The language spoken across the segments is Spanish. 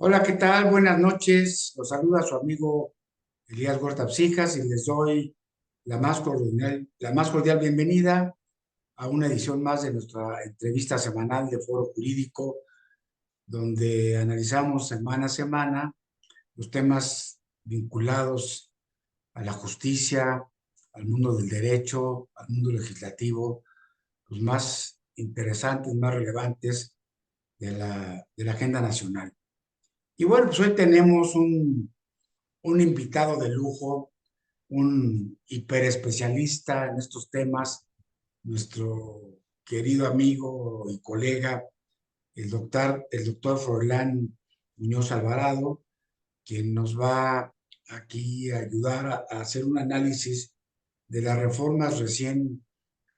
Hola, ¿qué tal? Buenas noches. Los saluda su amigo Elías Huerta Psijas y les doy la más cordial bienvenida a una edición más de nuestra entrevista semanal de Foro Jurídico, donde analizamos semana a semana los temas vinculados a la justicia, al mundo del derecho, al mundo legislativo, los más interesantes, más relevantes de la agenda nacional. Y bueno, pues hoy tenemos un invitado de lujo, un hiperespecialista en estos temas, nuestro querido amigo y colega, el doctor Froilán Muñoz Alvarado, quien nos va aquí a ayudar a hacer un análisis de las reformas recién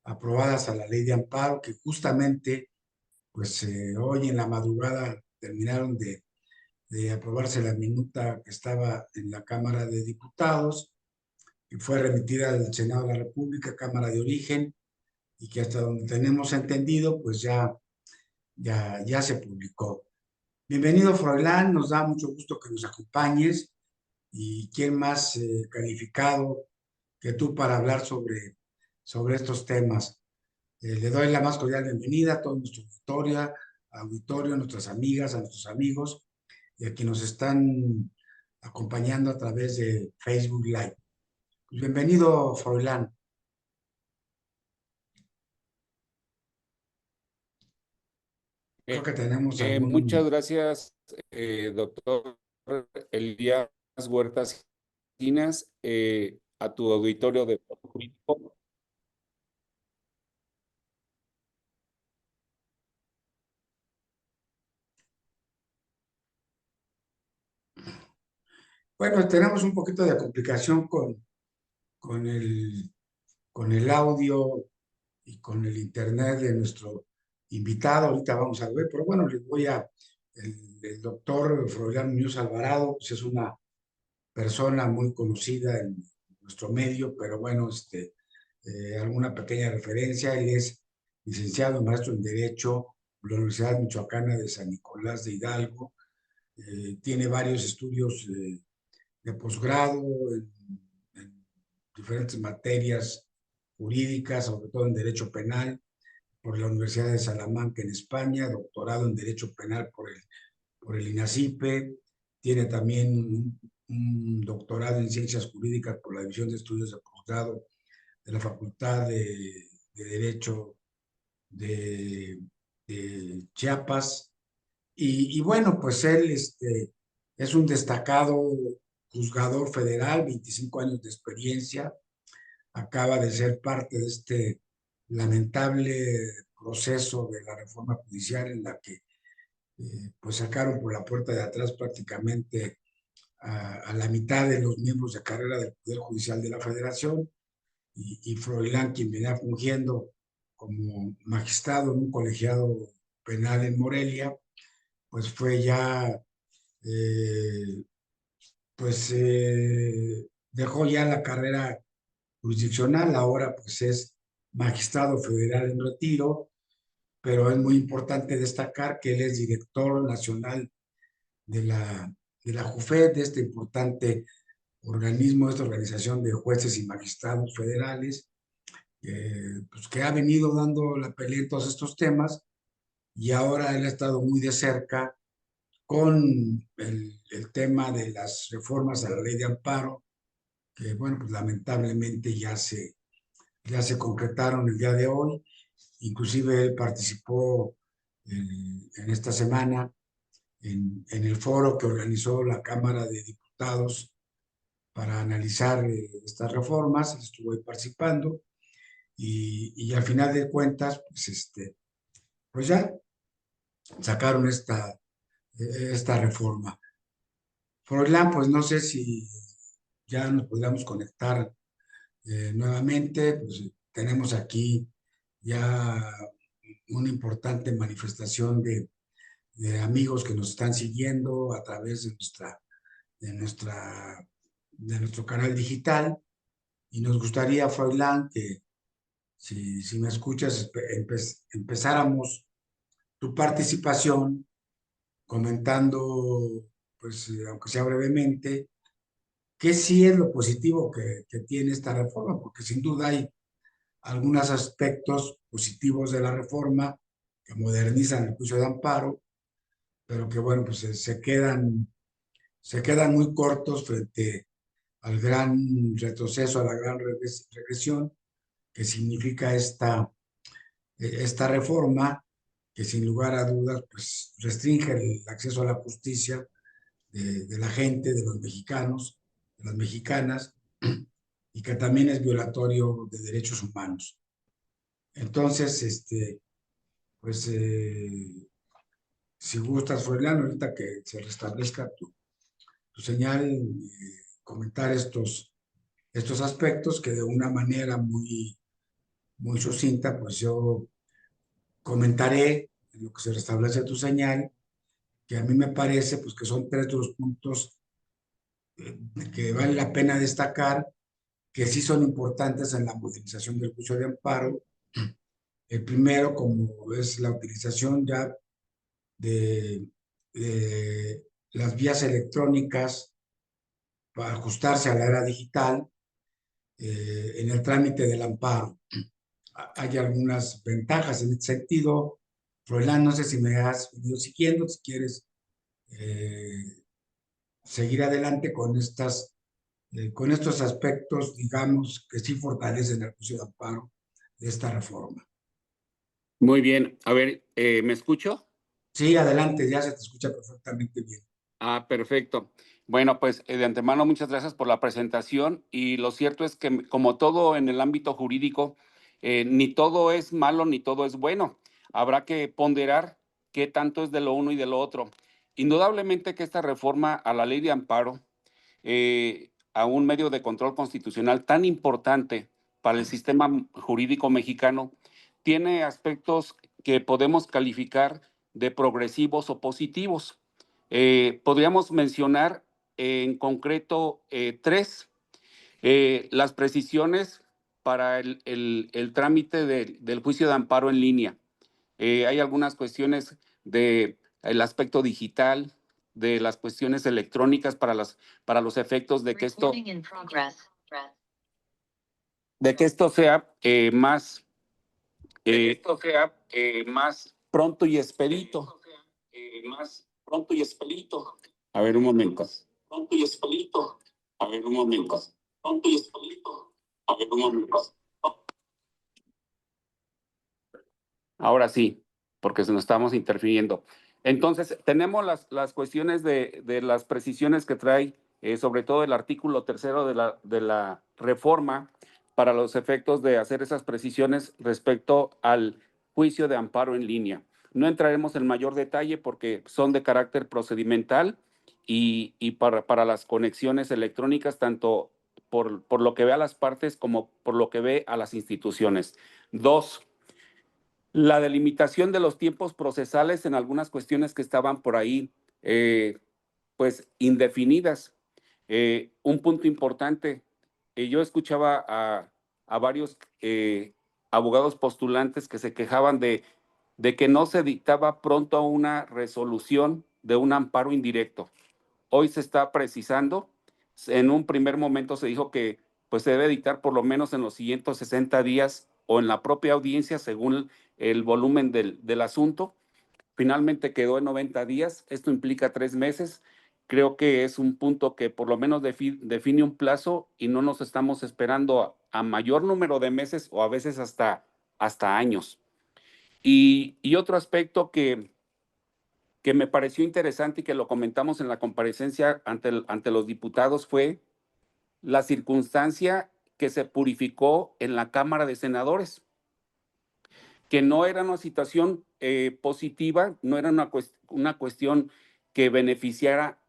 aprobadas a la ley de amparo, que justamente, pues hoy en la madrugada terminaron de aprobarse la minuta que estaba en la Cámara de Diputados y fue remitida al Senado de la República, Cámara de Origen, y que hasta donde tenemos entendido, pues ya se publicó. Bienvenido, Froilán, nos da mucho gusto que nos acompañes y quién más calificado que tú para hablar sobre estos temas. Le doy la más cordial bienvenida a toda nuestra auditorio, a nuestras amigas, a nuestros amigos y a quienes nos están acompañando a través de Facebook Live. Pues bienvenido, Froilán. Creo Eh, que tenemos Muchas algún... gracias, doctor Elías Huertas Quinas, a tu auditorio de Foro Jurídico. Bueno, tenemos un poquito de complicación con el, con el audio y con el internet de nuestro invitado. Ahorita vamos a ver, pero bueno, les voy a... El doctor Froilán Muñoz Alvarado, pues es una persona muy conocida en nuestro medio, pero bueno, alguna pequeña referencia. Él es licenciado, maestro en Derecho por la Universidad Michoacana de San Nicolás de Hidalgo. Tiene varios estudios de posgrado en diferentes materias jurídicas, sobre todo en Derecho Penal, por la Universidad de Salamanca en España, doctorado en Derecho Penal por el INACIPE. Tiene también un doctorado en Ciencias Jurídicas por la División de Estudios de Posgrado de la Facultad de Derecho de Chiapas. Y bueno, pues él es un destacado juzgador federal, 25 años de experiencia, acaba de ser parte de este lamentable proceso de la reforma judicial en la que pues sacaron por la puerta de atrás prácticamente a la mitad de los miembros de carrera del Poder Judicial de la Federación y Froilán, quien venía fungiendo como magistrado en un colegiado penal en Morelia, pues fue ya, eh, pues dejó ya la carrera jurisdiccional, ahora pues es magistrado federal en retiro, pero es muy importante destacar que él es director nacional de la JUFED, de este importante organismo, esta organización de jueces y magistrados federales, pues que ha venido dando la pelea en todos estos temas y ahora él ha estado muy de cerca con el tema de las reformas a la ley de amparo, que bueno, pues lamentablemente ya se concretaron el día de hoy. Inclusive él participó en esta semana en el foro que organizó la Cámara de Diputados para analizar estas reformas. Él estuvo ahí participando y al final de cuentas, pues ya sacaron esta reforma. Froilán, pues no sé si ya nos podríamos conectar nuevamente, pues tenemos aquí ya una importante manifestación de amigos que nos están siguiendo a través de nuestra, de nuestro canal digital y nos gustaría, Froilán, que si me escuchas, empezáramos tu participación comentando pues, aunque sea brevemente, qué sí es lo positivo que tiene esta reforma, porque sin duda hay algunos aspectos positivos de la reforma que modernizan el juicio de amparo, pero que, bueno, pues se quedan muy cortos frente al gran retroceso, a la gran regresión que significa esta reforma, que sin lugar a dudas, pues restringe el acceso a la justicia de la gente, de los mexicanos, de las mexicanas, y que también es violatorio de derechos humanos. Entonces, pues, si gustas, Froilán, ahorita que se restablezca tu señal, comentar estos aspectos que de una manera muy sucinta, pues yo comentaré en lo que se restablece tu señal, que a mí me parece pues que son tres de los puntos que vale la pena destacar, que sí son importantes en la modernización del juicio de amparo. El primero, como es la utilización ya de las vías electrónicas para ajustarse a la era digital en el trámite del amparo. Hay algunas ventajas en este sentido. Froilán, no sé si me has venido siguiendo, si quieres seguir adelante con estos aspectos, digamos, que sí fortalecen el juicio de amparo de esta reforma. Muy bien. A ver, ¿me escucho? Sí, adelante, ya se te escucha perfectamente bien. Ah, perfecto. Bueno, pues de antemano muchas gracias por la presentación y lo cierto es que como todo en el ámbito jurídico, ni todo es malo ni todo es bueno. Habrá que ponderar qué tanto es de lo uno y de lo otro. Indudablemente que esta reforma a la ley de amparo, a un medio de control constitucional tan importante para el sistema jurídico mexicano, tiene aspectos que podemos calificar de progresivos o positivos. Podríamos mencionar en concreto tres. Las precisiones para el trámite del juicio de amparo en línea. Hay algunas cuestiones del aspecto digital, de las cuestiones electrónicas para los efectos de que esto sea más pronto y expedito. A ver un momento. A ver un momento. A ver un momento. Ahora sí, porque se nos estamos interfiriendo. Entonces, tenemos las cuestiones de las precisiones que trae, sobre todo el artículo tercero de la reforma, para los efectos de hacer esas precisiones respecto al juicio de amparo en línea. No entraremos en mayor detalle porque son de carácter procedimental y para las conexiones electrónicas, tanto por lo que ve a las partes como por lo que ve a las instituciones. Dos, la delimitación de los tiempos procesales en algunas cuestiones que estaban por ahí, pues indefinidas. Un punto importante, yo escuchaba a varios abogados postulantes que se quejaban de que no se dictaba pronto una resolución de un amparo indirecto. Hoy se está precisando, en un primer momento se dijo que pues se debe dictar por lo menos en los siguientes 60 días o en la propia audiencia según el volumen del asunto. Finalmente quedó en 90 días, esto implica 3 meses. Creo que es un punto que por lo menos define un plazo y no nos estamos esperando a mayor número de meses o a veces hasta años. Y otro aspecto que me pareció interesante y que lo comentamos en la comparecencia ante los diputados fue la circunstancia que se purificó en la Cámara de Senadores, que no era una situación positiva, no era una cuestión que beneficiara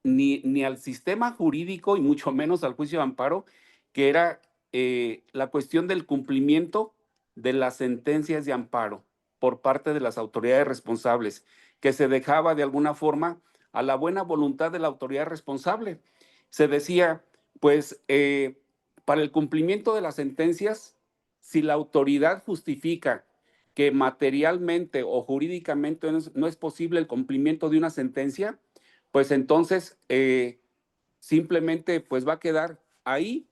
ni al sistema jurídico y mucho menos al juicio de amparo, que era la cuestión del cumplimiento de las sentencias de amparo por parte de las autoridades responsables, que se dejaba de alguna forma a la buena voluntad de la autoridad responsable. Se decía, pues, para el cumplimiento de las sentencias, si la autoridad justifica que materialmente o jurídicamente no es posible el cumplimiento de una sentencia, pues entonces simplemente pues va a quedar ahí,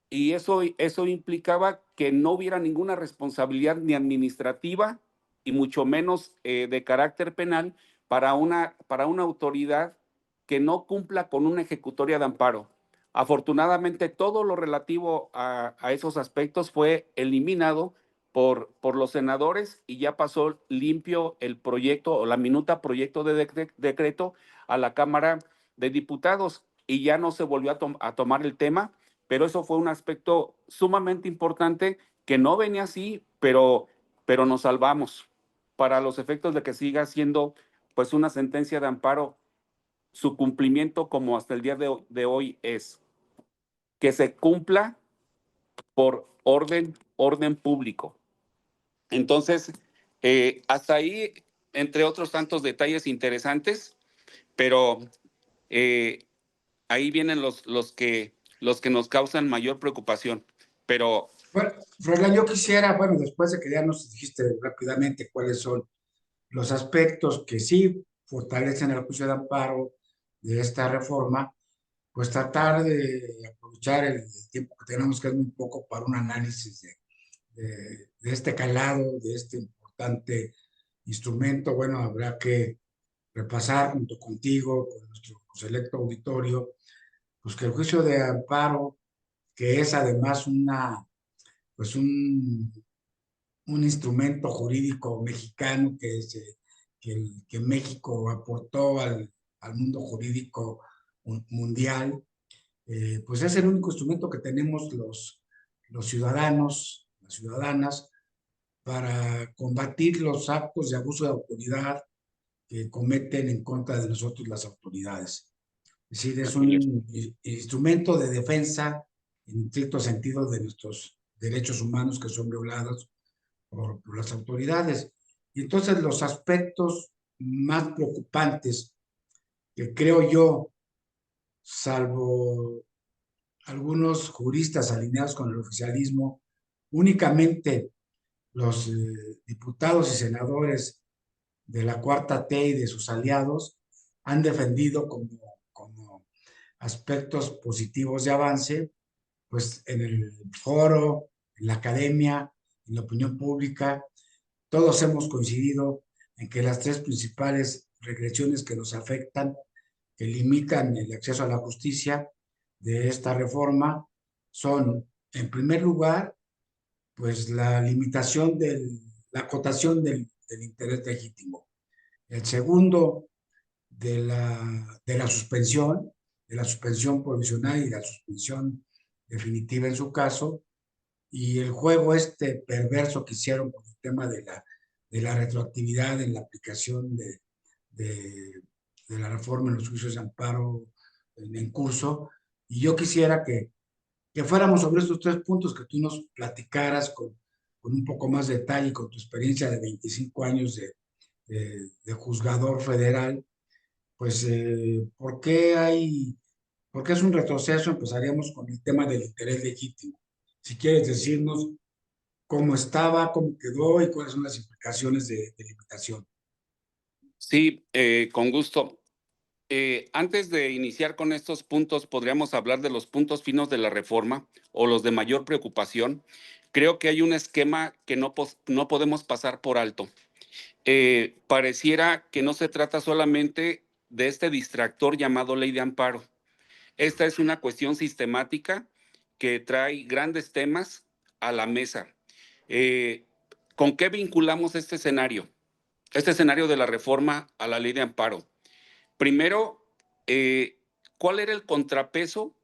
y eso implicaba que no hubiera ninguna responsabilidad ni administrativa y mucho menos de carácter penal para una autoridad que no cumpla con una ejecutoria de amparo. Afortunadamente, todo lo relativo a esos aspectos fue eliminado por los senadores y ya pasó limpio el proyecto o la minuta proyecto de decreto a la Cámara de Diputados y ya no se volvió a tomar el tema, pero eso fue un aspecto sumamente importante que no venía así, pero nos salvamos para los efectos de que siga siendo pues una sentencia de amparo. Su cumplimiento como hasta el día de hoy es que se cumpla por orden público. Entonces, hasta ahí, entre otros tantos detalles interesantes, pero eh, ahí vienen los que nos causan mayor preocupación. Pero Bueno, Froilán, yo quisiera, bueno, después de que ya nos dijiste rápidamente cuáles son los aspectos que sí fortalecen el juicio de amparo de esta reforma, pues tratar de aprovechar el tiempo que tenemos, que es muy poco, para un análisis de este calado, de este importante instrumento. Bueno, habrá que repasar junto contigo, con nuestro selecto auditorio, pues que el juicio de amparo, que es además pues un instrumento jurídico mexicano que México aportó al mundo jurídico mundial, pues es el único instrumento que tenemos los ciudadanos, las ciudadanas, para combatir los actos de abuso de autoridad que cometen en contra de nosotros las autoridades. Es decir, es así es. un instrumento de defensa en estricto sentido de nuestros derechos humanos que son violados por las autoridades. Y entonces los aspectos más preocupantes que creo yo, salvo algunos juristas alineados con el oficialismo, únicamente los diputados y senadores de la Cuarta T y de sus aliados han defendido como aspectos positivos de avance, pues en el foro, en la academia, en la opinión pública, todos hemos coincidido en que las tres principales regresiones que nos afectan, que limitan el acceso a la justicia de esta reforma, son, en primer lugar, pues la limitación la acotación del interés legítimo. El segundo, de la suspensión provisional y la suspensión definitiva en su caso, y el juego este perverso que hicieron con el tema de la retroactividad en la aplicación de, de la reforma en los juicios de amparo en curso. Y yo quisiera que fuéramos sobre estos tres puntos, que tú nos platicaras con un poco más de detalle, con tu experiencia de 25 años de juzgador federal, pues ¿por qué es un retroceso? Empezaríamos con el tema del interés legítimo. Si quieres decirnos cómo estaba, cómo quedó y cuáles son las implicaciones de limitación. Sí, con gusto. Antes de iniciar con estos puntos, podríamos hablar de los puntos finos de la reforma o los de mayor preocupación. Creo que hay un esquema que no podemos pasar por alto. Pareciera que no se trata solamente de este distractor llamado ley de amparo. Esta es una cuestión sistemática que trae grandes temas a la mesa. Eh, ¿Con qué vinculamos este escenario? Este escenario de la reforma a la ley de amparo. Primero, ¿cuál era el contrapeso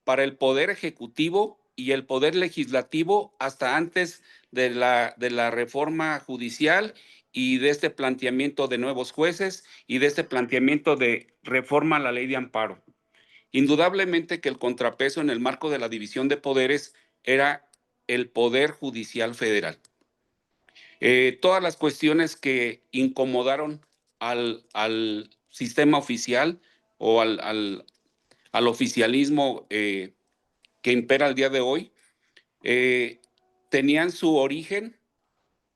para el poder ejecutivo y el poder legislativo hasta antes de la reforma judicial y de este planteamiento de nuevos jueces y de este planteamiento de reforma a la ley de amparo? Indudablemente que el contrapeso en el marco de la división de poderes era el Poder Judicial Federal. Todas las cuestiones que incomodaron al sistema oficial o al oficialismo que impera el día de hoy, eh, tenían su origen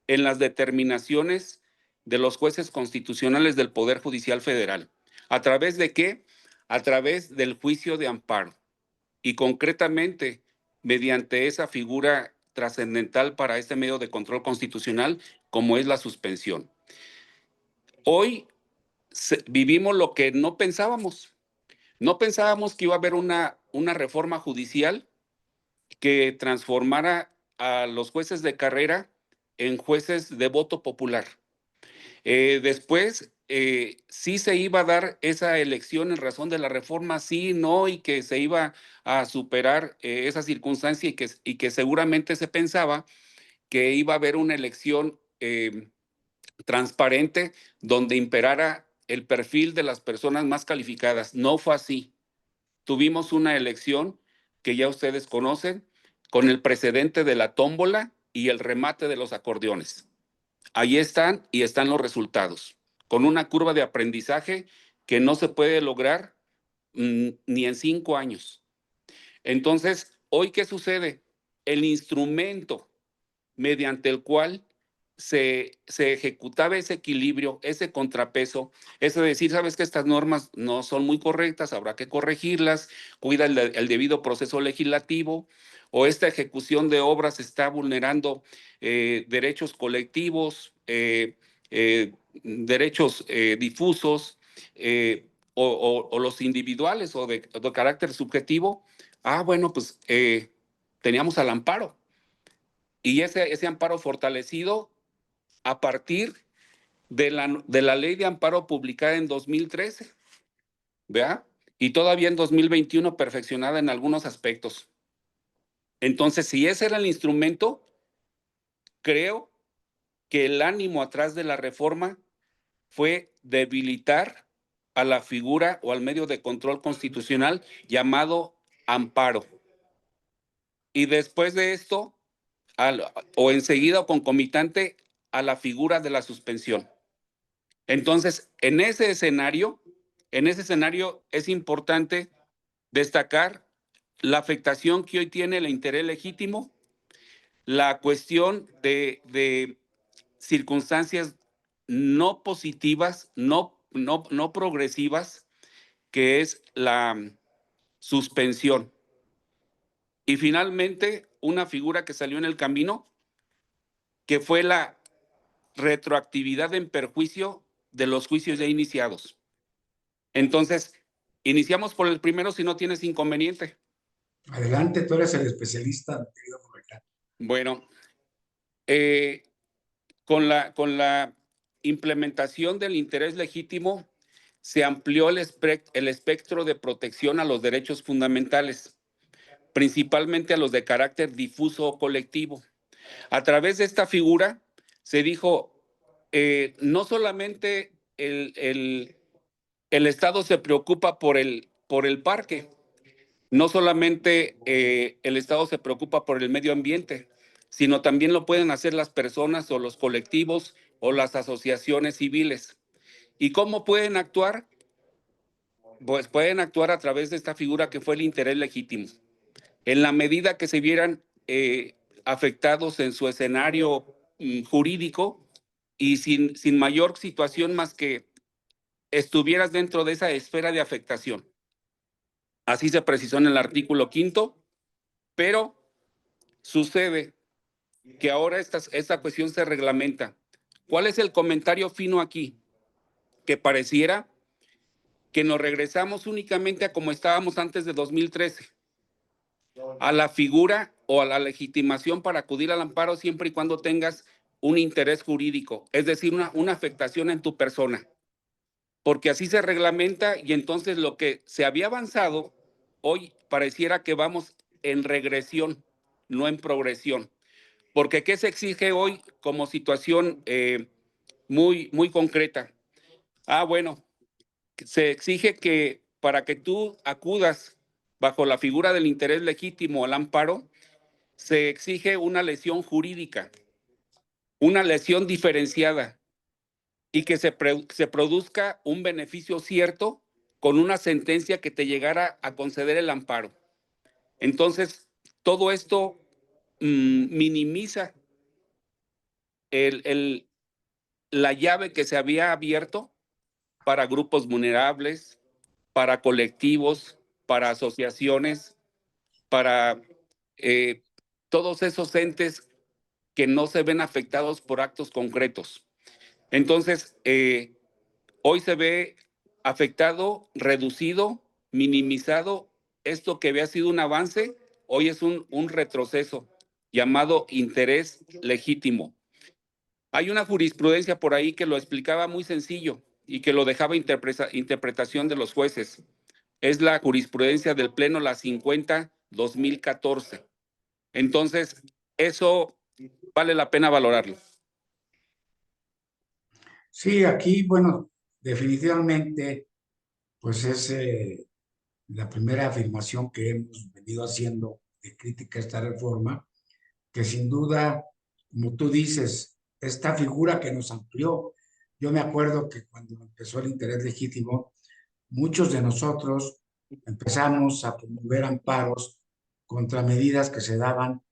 en las determinaciones de los jueces constitucionales del Poder Judicial Federal. ¿A través de qué? A través del juicio de amparo. Y concretamente, mediante esa figura trascendental para este medio de control constitucional, como es la suspensión. Hoy vivimos lo que no pensábamos. No pensábamos que iba a haber una reforma judicial que transformara a los jueces de carrera en jueces de voto popular. Después, sí se iba a dar esa elección en razón de la reforma, sí, no, y que se iba a superar esa circunstancia y que seguramente se pensaba que iba a haber una elección transparente donde imperara el perfil de las personas más calificadas. No fue así. Tuvimos una elección que ya ustedes conocen, con el precedente de la tómbola y el remate de los acordeones. Ahí están y están los resultados, con una curva de aprendizaje que no se puede lograr ni en 5 años. Entonces, ¿hoy qué sucede? El instrumento mediante el cual se ejecutaba ese equilibrio, ese contrapeso, es decir, sabes que estas normas no son muy correctas, habrá que corregirlas, cuida el debido proceso legislativo, o esta ejecución de obras está vulnerando derechos colectivos, derechos difusos, o los individuales o de carácter subjetivo. Bueno, pues teníamos al amparo. Y ese amparo fortalecido a partir de la ley de amparo publicada en 2013, ¿verdad? Y todavía en 2021 perfeccionada en algunos aspectos. Entonces, si ese era el instrumento, creo que el ánimo atrás de la reforma fue debilitar a la figura o al medio de control constitucional llamado amparo. Y después de esto, o enseguida o concomitante, a la figura de la suspensión. Entonces, en ese escenario es importante destacar la afectación que hoy tiene el interés legítimo, la cuestión de circunstancias no positivas, no progresivas, que es la suspensión. Y finalmente, una figura que salió en el camino, que fue la retroactividad en perjuicio de los juicios ya iniciados. Entonces, iniciamos por el primero si no tienes inconveniente. Adelante, tú eres el especialista, mi querido Jorge. Bueno, con la implementación del interés legítimo, se amplió el espectro de protección a los derechos fundamentales, principalmente a los de carácter difuso o colectivo. A través de esta figura se dijo, no solamente el Estado se preocupa por el parque, no solamente el Estado se preocupa por el medio ambiente, sino también lo pueden hacer las personas o los colectivos o las asociaciones civiles. ¿Y cómo pueden actuar? Pues pueden actuar a través de esta figura que fue el interés legítimo. En la medida que se vieran afectados en su escenario jurídico y sin mayor situación más que estuvieras dentro de esa esfera de afectación. Así se precisó en el artículo 5º, pero sucede que ahora esta cuestión se reglamenta. ¿Cuál es el comentario fino aquí? Que pareciera que nos regresamos únicamente a como estábamos antes de 2013, a la figura o a la legitimación para acudir al amparo siempre y cuando tengas un interés jurídico, es decir, una afectación en tu persona. Porque así se reglamenta y entonces lo que se había avanzado, hoy pareciera que vamos en regresión, no en progresión. Porque ¿qué se exige hoy como situación muy concreta? Bueno, se exige que para que tú acudas bajo la figura del interés legítimo al amparo, se exige una lesión jurídica, una lesión diferenciada y que se produzca un beneficio cierto con una sentencia que te llegara a conceder el amparo. Entonces, todo esto minimiza la llave que se había abierto para grupos vulnerables, para colectivos, para asociaciones, para todos esos entes que no se ven afectados por actos concretos. Entonces, hoy se ve afectado, reducido, minimizado. Esto que había sido un avance, hoy es un retroceso llamado interés legítimo. Hay una jurisprudencia por ahí que lo explicaba muy sencillo y que lo dejaba interpretación de los jueces. Es la jurisprudencia del Pleno La 50-2014. Entonces, eso vale la pena valorarlo. Sí, aquí, bueno, definitivamente, pues es la primera afirmación que hemos venido haciendo de crítica a esta reforma, que sin duda, como tú dices, esta figura que nos amplió. Yo me acuerdo que cuando empezó el interés legítimo, muchos de nosotros empezamos a promover amparos contra medidas que se daban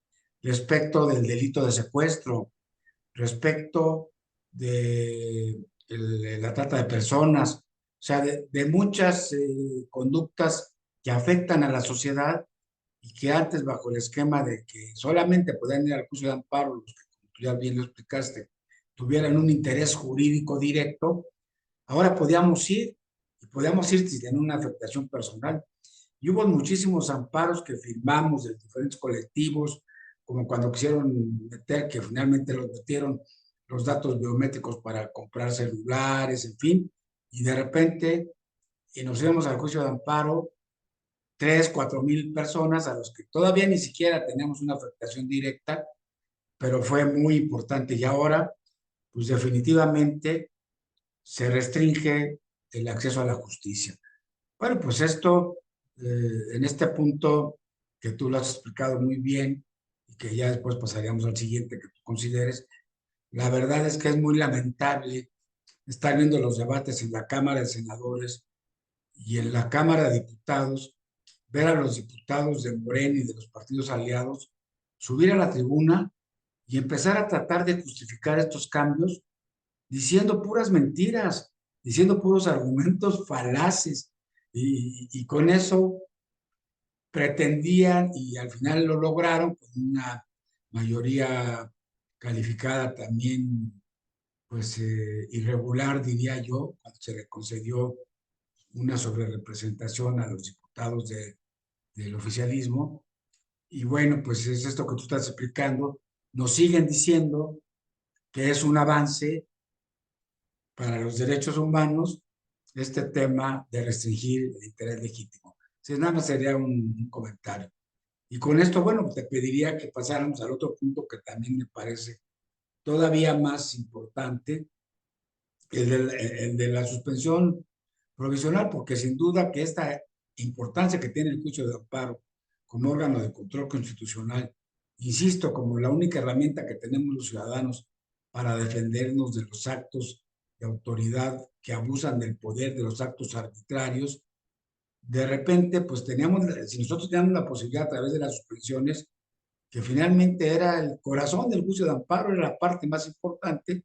respecto del delito de secuestro, respecto de la trata de personas, o sea, de muchas conductas que afectan a la sociedad y que antes, bajo el esquema de que solamente podían ir al juicio de amparo los que, como tú ya bien lo explicaste, tuvieran un interés jurídico directo, ahora podíamos ir sin una afectación personal. Y hubo muchísimos amparos que firmamos de diferentes colectivos, como cuando quisieron meter, que finalmente los metieron, los datos biométricos para comprar celulares, en fin, y de repente y nos íbamos al juicio de amparo 3, 4 mil personas a los que todavía ni siquiera teníamos una afectación directa, pero fue muy importante. Y ahora, pues definitivamente se restringe el acceso a la justicia. Bueno, pues esto, en este punto que tú lo has explicado muy bien y que ya después pasaríamos al siguiente que tú consideres, la verdad es que es muy lamentable estar viendo los debates en la Cámara de Senadores y en la Cámara de Diputados, ver a los diputados de Morena y de los partidos aliados subir a la tribuna y empezar a tratar de justificar estos cambios diciendo puras mentiras, diciendo puros argumentos falaces. Y con eso pretendían, y al final lo lograron, con una mayoría calificada también, pues irregular, diría yo, cuando se le concedió una sobrerepresentación a los diputados del oficialismo. Y bueno, pues es esto que tú estás explicando. Nos siguen diciendo que es un avance para los derechos humanos este tema de restringir el interés legítimo. Si nada más sería un comentario. Y con esto, bueno, te pediría que pasáramos al otro punto que también me parece todavía más importante, el de la suspensión provisional, porque sin duda que esta importancia que tiene el juicio de amparo como órgano de control constitucional, insisto, como la única herramienta que tenemos los ciudadanos para defendernos de los actos de autoridad que abusan del poder, de los actos arbitrarios, de repente, pues teníamos, si nosotros teníamos la posibilidad a través de las suspensiones, que finalmente era el corazón del juicio de amparo, era la parte más importante,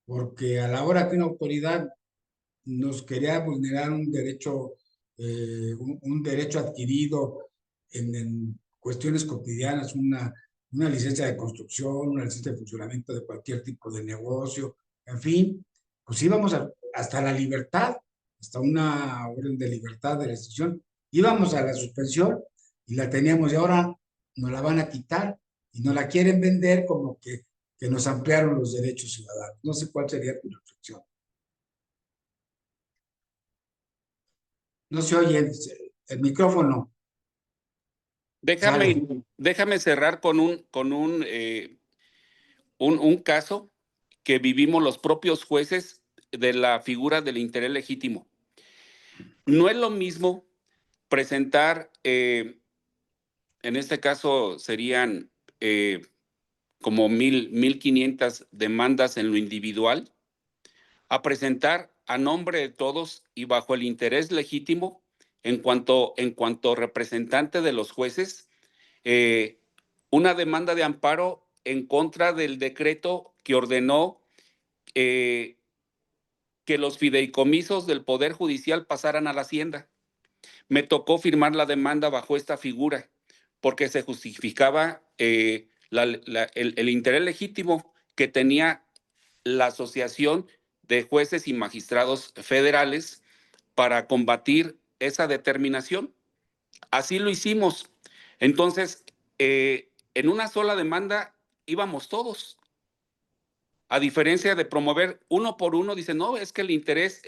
porque a la hora que una autoridad nos quería vulnerar un derecho adquirido en cuestiones cotidianas, una licencia de construcción, una licencia de funcionamiento de cualquier tipo de negocio, en fin, pues íbamos hasta la libertad, hasta una orden de libertad de restricción, íbamos a la suspensión y la teníamos y ahora nos la van a quitar y nos la quieren vender como que nos ampliaron los derechos ciudadanos. No sé cuál sería tu reflexión. No se oye el micrófono. Sale. Déjame cerrar con un caso que vivimos los propios jueces de la figura del interés legítimo. No es lo mismo presentar, en este caso serían como 1,500 demandas en lo individual, a presentar a nombre de todos y bajo el interés legítimo en cuanto representante de los jueces, eh, una demanda de amparo en contra del decreto que ordenó eh, que los fideicomisos del Poder Judicial pasaran a la Hacienda. Me tocó firmar la demanda bajo esta figura, porque se justificaba el interés legítimo que tenía la Asociación de Jueces y Magistrados Federales para combatir esa determinación. Así lo hicimos. Entonces, en una sola demanda íbamos todos. A diferencia de promover uno por uno, dice, no, es que el interés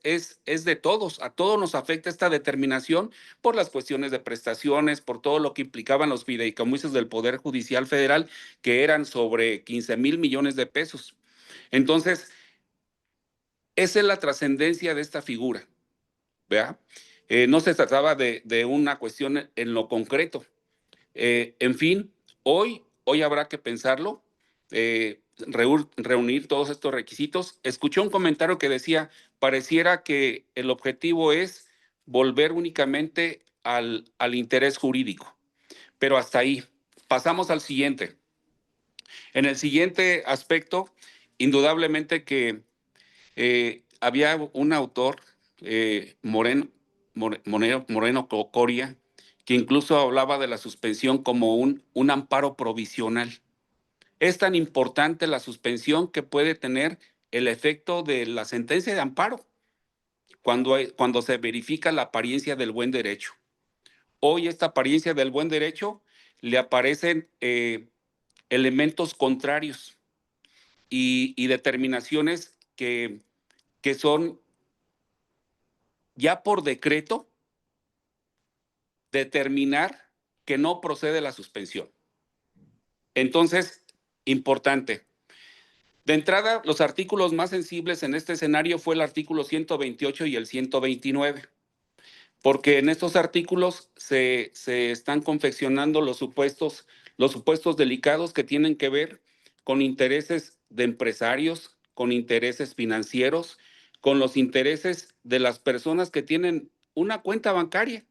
es de todos, a todos nos afecta esta determinación por las cuestiones de prestaciones, por todo lo que implicaban los fideicomisos del Poder Judicial Federal, que eran sobre 15,000 millones de pesos. Entonces, esa es la trascendencia de esta figura, ¿verdad? No se trataba de una cuestión en lo concreto. En fin, hoy habrá que pensarlo, reunir todos estos requisitos. Escuché un comentario que decía, pareciera que el objetivo es volver únicamente al interés jurídico, pero hasta ahí. Pasamos al siguiente. En el siguiente aspecto, indudablemente que había un autor, Moreno Coria, que incluso hablaba de la suspensión como un amparo provisional. Es tan importante la suspensión que puede tener el efecto de la sentencia de amparo cuando se verifica la apariencia del buen derecho. Hoy esta apariencia del buen derecho le aparecen elementos contrarios y determinaciones que son ya por decreto determinar que no procede la suspensión. Entonces, importante. De entrada, los artículos más sensibles en este escenario fue el artículo 128 y el 129, porque en estos artículos se están confeccionando los supuestos delicados que tienen que ver con intereses de empresarios, con intereses financieros, con los intereses de las personas que tienen una cuenta bancaria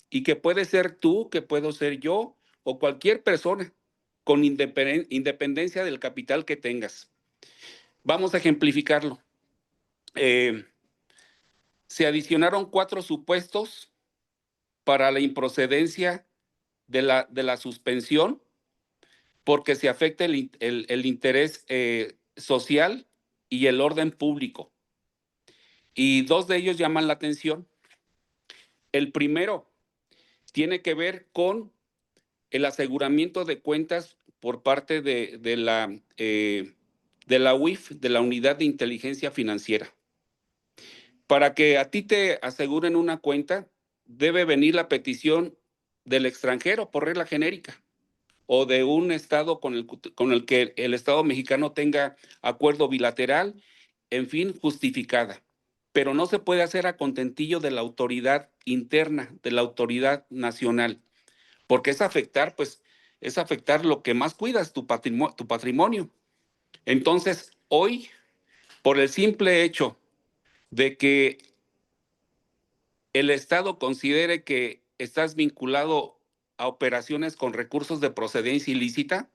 y que puede ser tú, que puedo ser yo o cualquier persona con independencia del capital que tengas. Vamos a ejemplificarlo. Se adicionaron 4 supuestos para la improcedencia de la suspensión porque se afecta el interés social y el orden público. Y 2 de ellos llaman la atención. El primero tiene que ver con el aseguramiento de cuentas por parte de la UIF, de la Unidad de Inteligencia Financiera. Para que a ti te aseguren una cuenta, debe venir la petición del extranjero por regla genérica o de un estado con el que el Estado mexicano tenga acuerdo bilateral, en fin, justificada. Pero no se puede hacer a contentillo de la autoridad interna, de la autoridad nacional, porque es afectar lo que más cuidas, tu patrimonio. Entonces, hoy, por el simple hecho de que el Estado considere que estás vinculado a operaciones con recursos de procedencia ilícita,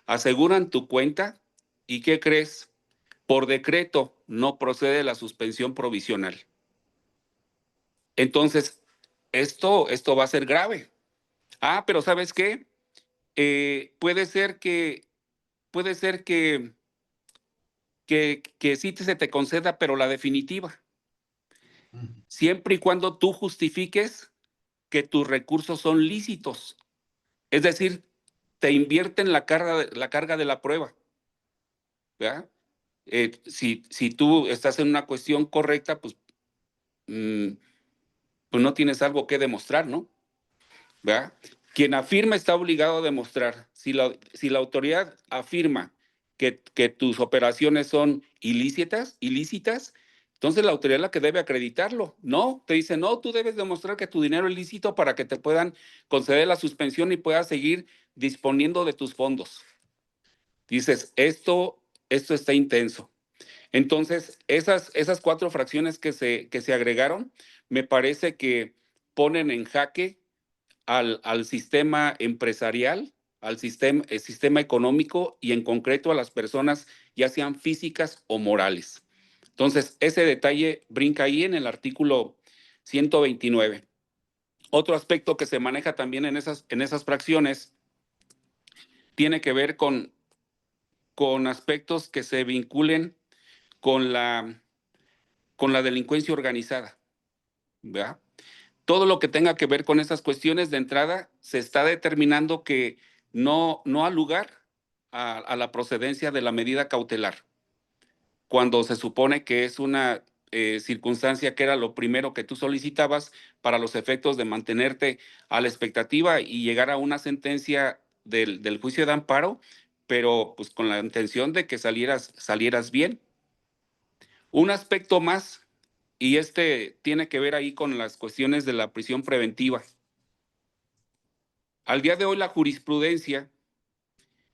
aseguran tu cuenta y ¿qué crees? Por decreto no procede la suspensión provisional. Entonces, esto va a ser grave. Pero ¿sabes qué? Puede ser que sí se te conceda, pero la definitiva, siempre y cuando tú justifiques que tus recursos son lícitos. Es decir, te invierten la carga de la prueba, ¿verdad? Si tú estás en una cuestión correcta, pues no tienes algo que demostrar, ¿no? ¿Verdad? Quien afirma está obligado a demostrar. Si la autoridad afirma que tus operaciones son ilícitas, entonces la autoridad es la que debe acreditarlo. No, te dice, no, tú debes demostrar que tu dinero es lícito para que te puedan conceder la suspensión y puedas seguir disponiendo de tus fondos. Dices, esto está intenso. Entonces, esas 4 fracciones que se agregaron, me parece que ponen en jaque al sistema empresarial, al sistema económico y en concreto a las personas, ya sean físicas o morales. Entonces, ese detalle brinca ahí en el artículo 129. Otro aspecto que se maneja también en esas fracciones tiene que ver con aspectos que se vinculen con la delincuencia organizada, ¿verdad? Todo lo que tenga que ver con esas cuestiones de entrada se está determinando que no ha lugar a la procedencia de la medida cautelar, cuando se supone que es una circunstancia que era lo primero que tú solicitabas para los efectos de mantenerte a la expectativa y llegar a una sentencia del juicio de amparo, pero pues con la intención de que salieras bien. Un aspecto más, y este tiene que ver ahí con las cuestiones de la prisión preventiva. Al día de hoy la jurisprudencia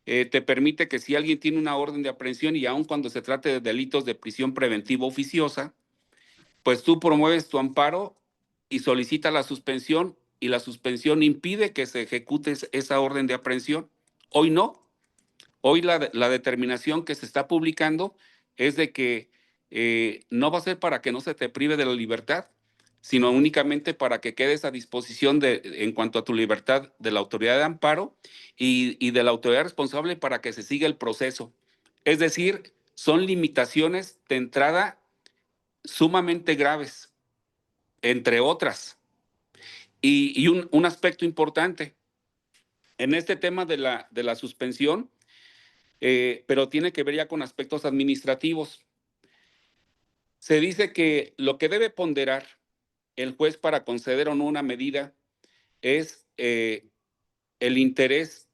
te permite que si alguien tiene una orden de aprehensión y aun cuando se trate de delitos de prisión preventiva oficiosa, pues tú promueves tu amparo y solicitas la suspensión y la suspensión impide que se ejecute esa orden de aprehensión. Hoy no. Hoy la determinación que se está publicando es de que no va a ser para que no se te prive de la libertad, sino únicamente para que quedes a disposición en cuanto a tu libertad de la autoridad de amparo y de la autoridad responsable para que se siga el proceso. Es decir, son limitaciones de entrada sumamente graves, entre otras. Y un aspecto importante, en este tema de la suspensión, pero tiene que ver ya con aspectos administrativos. Se dice que lo que debe ponderar el juez para conceder o no una medida es el interés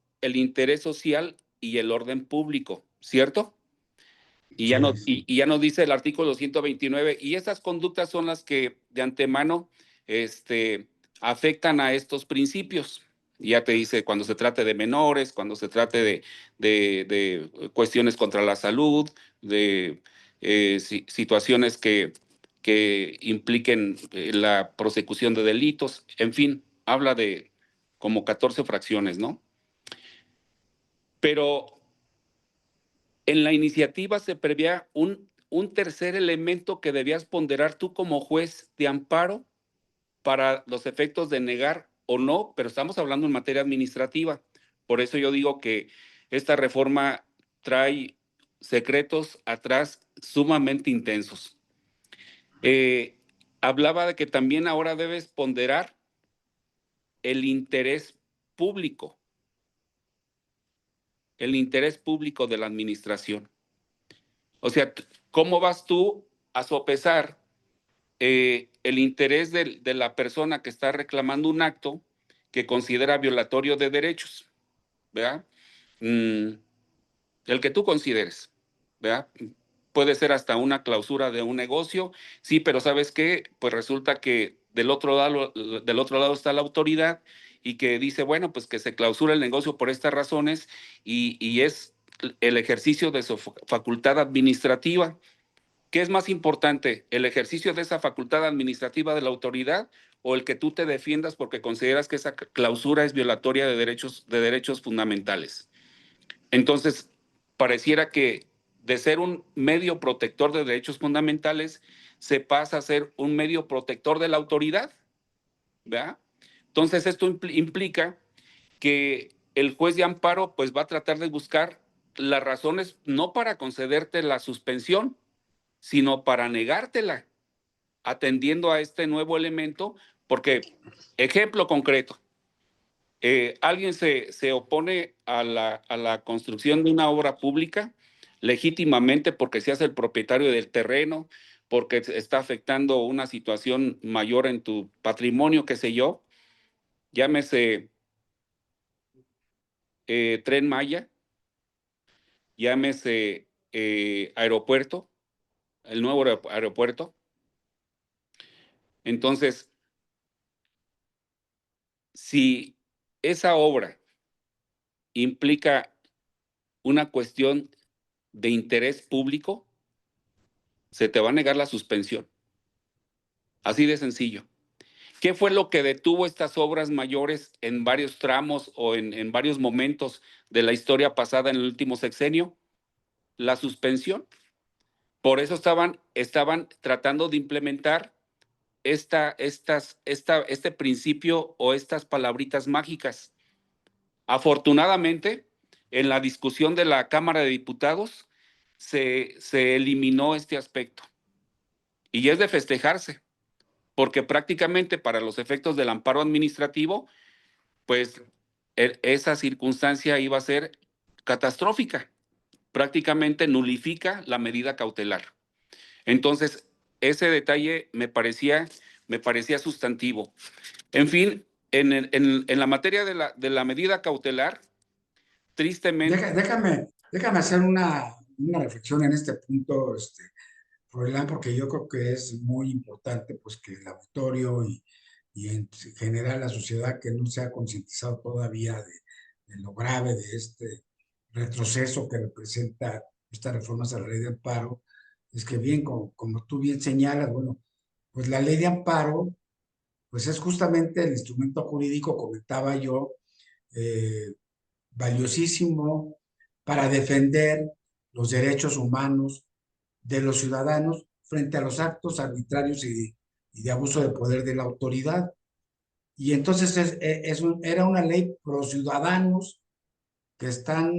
social y el orden público, ¿cierto? Y ya, no, y ya nos dice el artículo 129, y esas conductas son las que de antemano afectan a estos principios. Y ya te dice cuando se trate de menores, cuando se trate de cuestiones contra la salud, de situaciones que impliquen la prosecución de delitos, en fin, habla de como 14 fracciones, ¿no? Pero en la iniciativa se preveía un tercer elemento que debías ponderar tú como juez de amparo para los efectos de negar o no, pero estamos hablando en materia administrativa. Por eso yo digo que esta reforma trae secretos atrás sumamente intensos. Hablaba de que también ahora debes ponderar el interés público, de la administración. O sea, ¿cómo vas tú a sopesar el interés de la persona que está reclamando un acto que considera violatorio de derechos? ¿Verdad? El que tú consideres, ¿verdad? Puede ser hasta una clausura de un negocio, sí, pero ¿sabes qué? Pues resulta que del otro lado está la autoridad y que dice, bueno, pues que se clausura el negocio por estas razones y es el ejercicio de su facultad administrativa. ¿Qué es más importante, el ejercicio de esa facultad administrativa de la autoridad o el que tú te defiendas porque consideras que esa clausura es violatoria de derechos fundamentales? Entonces, pareciera que de ser un medio protector de derechos fundamentales se pasa a ser un medio protector de la autoridad, ¿verdad? Entonces, esto implica que el juez de amparo pues va a tratar de buscar las razones no para concederte la suspensión, sino para negártela, atendiendo a este nuevo elemento, porque, ejemplo concreto, alguien se opone a la construcción de una obra pública legítimamente porque se hace el propietario del terreno, porque está afectando una situación mayor en tu patrimonio, qué sé yo, llámese Tren Maya, llámese aeropuerto, el nuevo aeropuerto. Entonces, si esa obra implica una cuestión de interés público, se te va a negar la suspensión. Así de sencillo. ¿Qué fue lo que detuvo estas obras mayores en varios tramos o en varios momentos de la historia pasada en el último sexenio? La suspensión. Por eso estaban tratando de implementar este principio o estas palabritas mágicas. Afortunadamente, en la discusión de la Cámara de Diputados se eliminó este aspecto. Y es de festejarse, porque prácticamente para los efectos del amparo administrativo, pues esa circunstancia iba a ser catastrófica. Prácticamente nulifica la medida cautelar. Entonces, ese detalle me parecía sustantivo. En fin, en la materia de la medida cautelar, tristemente, Déjame hacer una reflexión en este punto, Froilán, porque yo creo que es muy importante pues, que el auditorio y en general la sociedad que no se ha concientizado todavía de lo grave de este retroceso que representa estas reformas a la ley de amparo, es que bien, como tú bien señalas, bueno, pues la ley de amparo, pues es justamente el instrumento jurídico, comentaba yo, eh, valiosísimo para defender los derechos humanos de los ciudadanos frente a los actos arbitrarios y de abuso de poder de la autoridad. Y entonces era una ley pro ciudadanos que están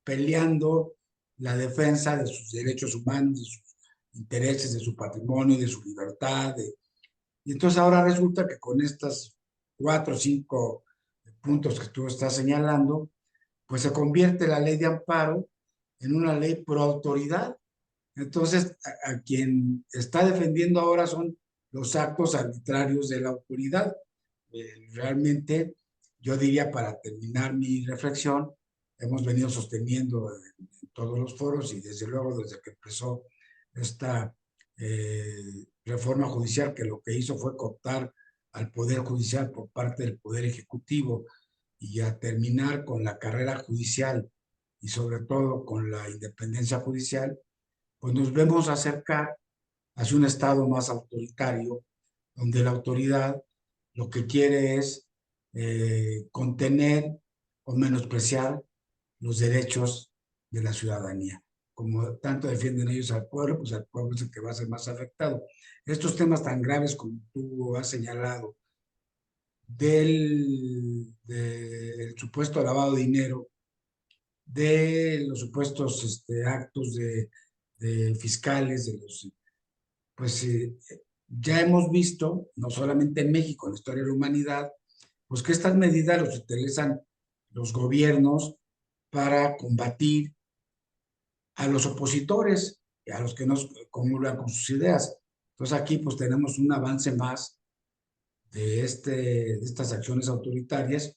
peleando la defensa de sus derechos humanos, de sus intereses, de su patrimonio, de su libertad. Y entonces ahora resulta que con estas 4 o 5 puntos que tú estás señalando, pues se convierte la ley de amparo en una ley pro autoridad. Entonces, a quien está defendiendo ahora son los actos arbitrarios de la autoridad. Realmente, yo diría, para terminar mi reflexión, hemos venido sosteniendo en todos los foros y desde luego desde que empezó esta reforma judicial, que lo que hizo fue cooptar al Poder Judicial por parte del Poder Ejecutivo y a terminar con la carrera judicial y sobre todo con la independencia judicial, pues nos vemos acercar hacia un estado más autoritario, donde la autoridad lo que quiere es contener o menospreciar los derechos de la ciudadanía. Como tanto defienden ellos al pueblo, pues al pueblo es el que va a ser más afectado. Estos temas tan graves como tú has señalado, del supuesto lavado de dinero, de los supuestos actos de fiscales, pues ya hemos visto, no solamente en México, en la historia de la humanidad, pues que estas medidas las utilizan los gobiernos para combatir a los opositores y a los que no comulgan con sus ideas. Entonces aquí pues tenemos un avance más de estas acciones autoritarias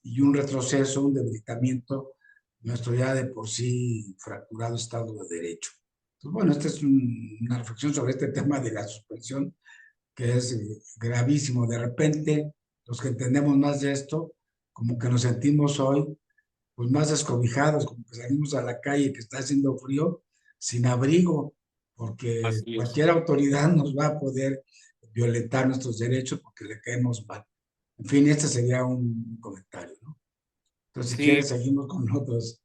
y un retroceso, un debilitamiento de nuestro ya de por sí fracturado Estado de Derecho. Entonces, bueno, esta es una reflexión sobre este tema de la suspensión, que es gravísimo. De repente, los que entendemos más de esto, como que nos sentimos hoy pues más descobijados, como que salimos a la calle que está haciendo frío, sin abrigo, porque así es. cualquier autoridad nos va a poder violentar nuestros derechos porque le caemos mal. En fin, este sería un comentario, ¿no? Entonces, si quieres, Sí, seguimos con otros.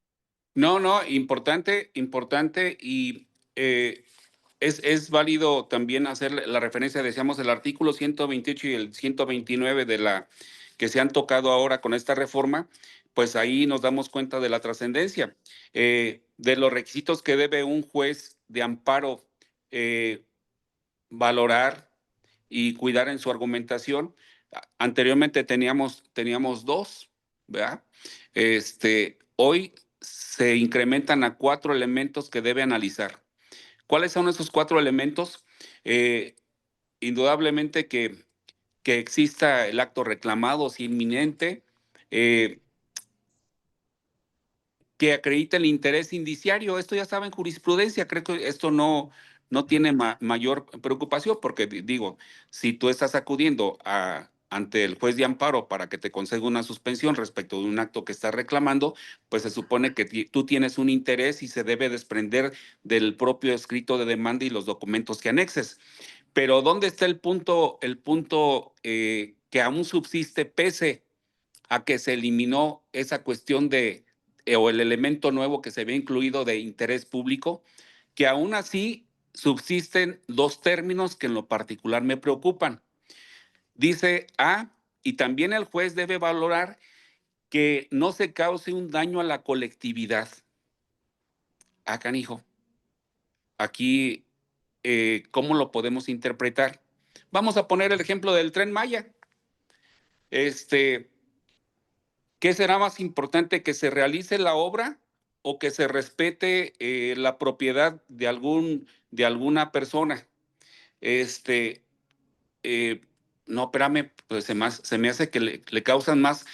no, no, importante, importante y es válido también hacer la referencia, decíamos, el artículo 128 y el 129 de la que se han tocado ahora con esta reforma, pues ahí nos damos cuenta de la trascendencia, de los requisitos que debe un juez de amparo eh, valorar y cuidar en su argumentación. Anteriormente teníamos dos, ¿verdad? Hoy se incrementan a 4 elementos que debe analizar. ¿Cuáles son esos 4 elementos? Eh, Indudablemente que exista el acto reclamado, si inminente, eh, que acredite el interés indiciario. Esto ya estaba en jurisprudencia, creo que esto no tiene mayor preocupación, porque digo, si tú estás acudiendo ante el juez de amparo para que te conceda una suspensión respecto de un acto que estás reclamando, pues se supone que tú tienes un interés y se debe desprender del propio escrito de demanda y los documentos que anexes. Pero ¿dónde está el punto que aún subsiste pese a que se eliminó esa cuestión o el elemento nuevo que se había incluido de interés público, que aún así subsisten dos términos que en lo particular me preocupan. Dice y también el juez debe valorar que no se cause un daño a la colectividad. Canijo, aquí, ¿cómo lo podemos interpretar? Vamos a poner el ejemplo del Tren Maya. ¿Qué será más importante, que se realice la obra o que se respete la propiedad de alguna persona? Eh, no, espérame, pues se me hace que le causan más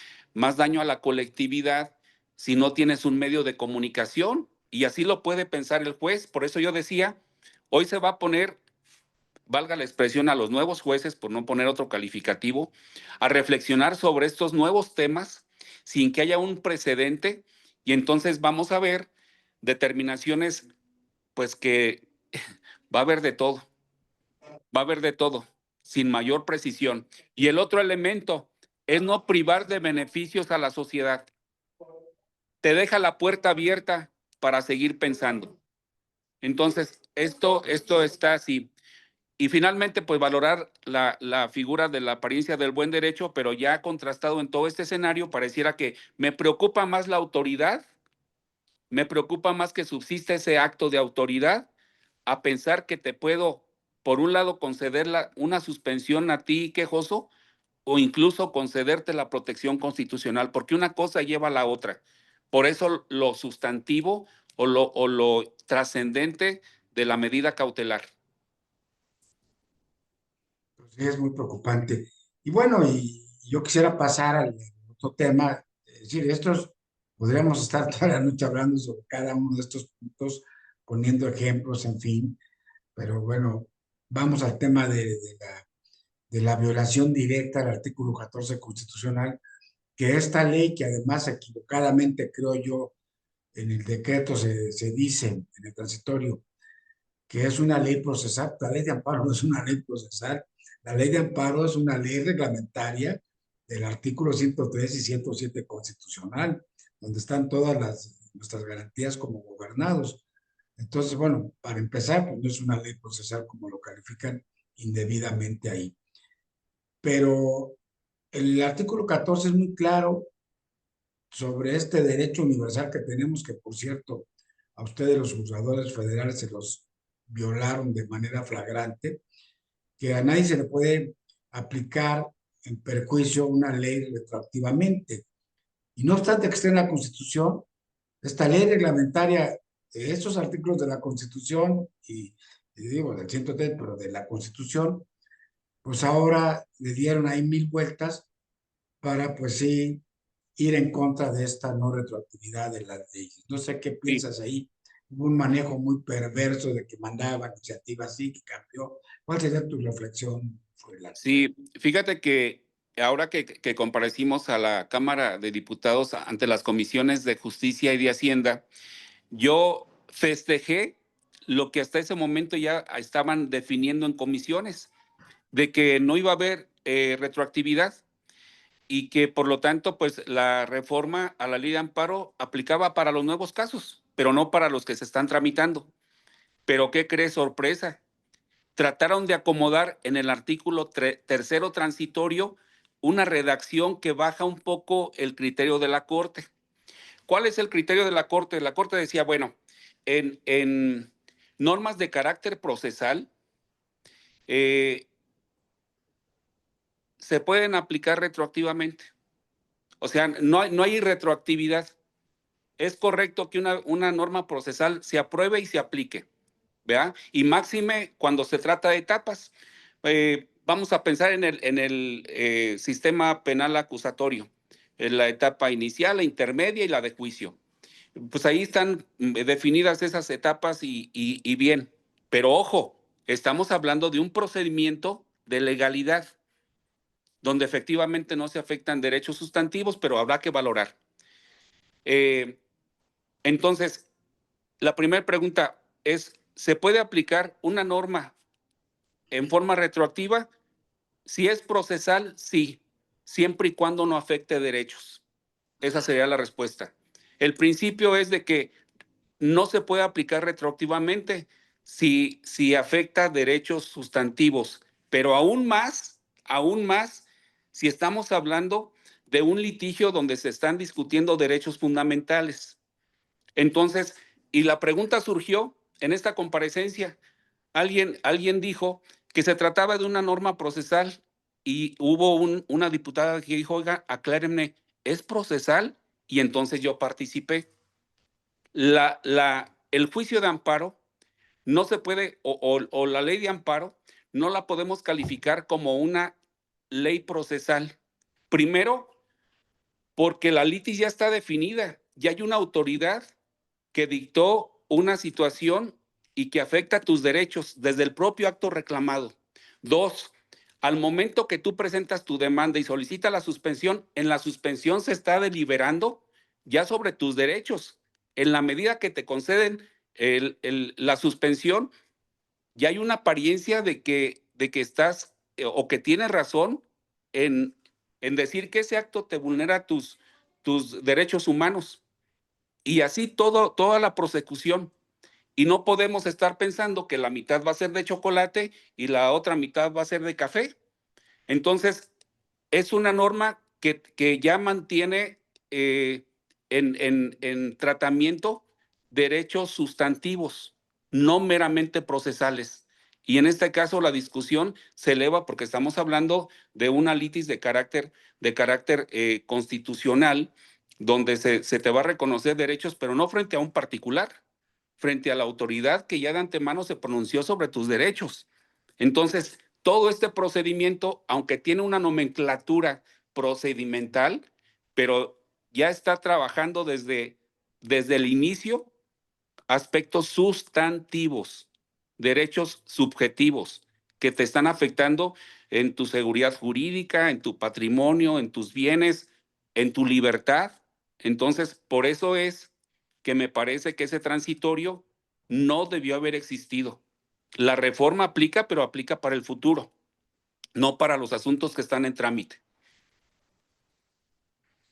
daño a la colectividad si no tienes un medio de comunicación, y así lo puede pensar el juez. Por eso yo decía, hoy se va a poner, valga la expresión, a los nuevos jueces, por no poner otro calificativo, a reflexionar sobre estos nuevos temas sin que haya un precedente, y entonces vamos a ver determinaciones, pues que va a haber de todo, va a haber de todo, sin mayor precisión. Y el otro elemento es no privar de beneficios a la sociedad. Te deja la puerta abierta para seguir pensando. Entonces, esto está así. Y finalmente, pues valorar la figura de la apariencia del buen derecho, pero ya contrastado en todo este escenario, pareciera que me preocupa más la autoridad, me preocupa más que subsista ese acto de autoridad, a pensar que te puedo, por un lado, conceder una suspensión a ti, quejoso, o incluso concederte la protección constitucional, porque una cosa lleva a la otra. Por eso lo sustantivo o lo trascendente de la medida cautelar. Pues sí, es muy preocupante. Y bueno, y yo quisiera pasar al otro tema, es decir, podríamos estar toda la noche hablando sobre cada uno de estos puntos, poniendo ejemplos, en fin, pero bueno, vamos al tema de la violación directa al artículo 14 constitucional, que esta ley, que además equivocadamente, creo yo, en el decreto se dice, en el transitorio, que es una ley procesal. La ley de amparo no es una ley procesal, la ley de amparo es una ley reglamentaria del artículo 103 y 107 constitucional, donde están todas nuestras garantías como gobernados. Entonces, bueno, para empezar, pues no es una ley procesal como lo califican indebidamente ahí. Pero el artículo 14 es muy claro sobre este derecho universal que tenemos, que por cierto, a ustedes los juzgadores federales se los violaron de manera flagrante, que a nadie se le puede aplicar en perjuicio una ley retroactivamente. Y no obstante que esté en la Constitución, esta ley reglamentaria de estos artículos de la Constitución, y digo del 103, pero de la Constitución, pues ahora le dieron ahí mil vueltas para, pues sí, ir en contra de esta no retroactividad de las leyes. No sé qué Sí, piensas ahí. Hubo un manejo muy perverso de que mandaba iniciativas así, que cambió. ¿Cuál sería tu reflexión, Froilán? sí, fíjate que ahora que comparecimos a la Cámara de Diputados ante las comisiones de Justicia y de Hacienda, yo festejé lo que hasta ese momento ya estaban definiendo en comisiones, de que no iba a haber retroactividad, y que por lo tanto, pues la reforma a la ley de amparo aplicaba para los nuevos casos, pero no para los que se están tramitando. Pero ¿qué crees? Sorpresa. Trataron de acomodar en el artículo tercero transitorio una redacción que baja un poco el criterio de la Corte. ¿Cuál es el criterio de la Corte? La Corte decía, bueno, en normas de carácter procesal, eh, se pueden aplicar retroactivamente. O sea, no hay retroactividad. Es correcto que una norma procesal se apruebe y se aplique, ¿verdad? Y máxime cuando se trata de etapas. Vamos a pensar en el sistema penal acusatorio, en la etapa inicial, la intermedia y la de juicio. Pues ahí están definidas esas etapas y bien. Pero ojo, estamos hablando de un procedimiento de legalidad, donde efectivamente no se afectan derechos sustantivos, pero habrá que valorar. Eh, entonces, la primera pregunta es, ¿se puede aplicar una norma en forma retroactiva? Si es procesal, sí, siempre y cuando no afecte derechos. Esa sería la respuesta. El principio es de que no se puede aplicar retroactivamente si afecta derechos sustantivos, pero aún más, si estamos hablando de un litigio donde se están discutiendo derechos fundamentales. Entonces, y la pregunta surgió en esta comparecencia. Alguien dijo que se trataba de una norma procesal y hubo una diputada que dijo, oiga, aclárenme, ¿es procesal? Y entonces yo participé. El juicio de amparo no se puede, o la ley de amparo, no la podemos calificar como una ley procesal. Primero, porque la litis ya está definida, ya hay una autoridad que dictó una situación y que afecta tus derechos desde el propio acto reclamado. Dos, al momento que tú presentas tu demanda y solicitas la suspensión, en la suspensión se está deliberando ya sobre tus derechos. En la medida que te conceden la suspensión, ya hay una apariencia de que estás o que tienes razón en, en decir que ese acto te vulnera tus derechos humanos. Y así toda la prosecución. Y no podemos estar pensando que la mitad va a ser de chocolate y la otra mitad va a ser de café. Entonces, es una norma que ya mantiene en tratamiento derechos sustantivos, no meramente procesales. Y en este caso la discusión se eleva porque estamos hablando de una litis de carácter constitucional, donde se te va a reconocer derechos, pero no frente a un particular, frente a la autoridad que ya de antemano se pronunció sobre tus derechos. Entonces, todo este procedimiento, aunque tiene una nomenclatura procedimental, pero ya está trabajando desde el inicio aspectos sustantivos, derechos subjetivos que te están afectando en tu seguridad jurídica, en tu patrimonio, en tus bienes, en tu libertad. Entonces, por eso es que me parece que ese transitorio no debió haber existido. La reforma aplica, pero aplica para el futuro, no para los asuntos que están en trámite.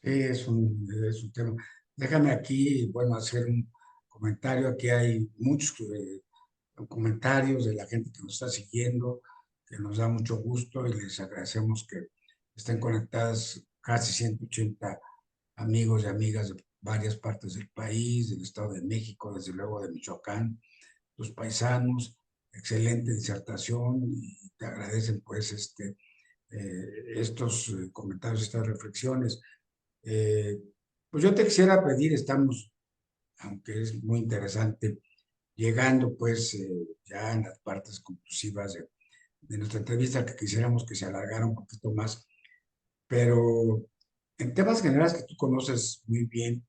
Sí, es un tema. Déjame aquí, bueno, hacer un comentario. Aquí hay muchos comentarios de la gente que nos está siguiendo, que nos da mucho gusto y les agradecemos que estén conectadas casi 180 amigos y amigas de varias partes del país, del Estado de México, desde luego de Michoacán, tus paisanos. Excelente disertación y te agradecen pues estos comentarios, estas reflexiones. Eh, pues yo te quisiera pedir, estamos, aunque es muy interesante, llegando pues ya en las partes conclusivas de nuestra entrevista, que quisiéramos que se alargara un poquito más, pero en temas generales que tú conoces muy bien,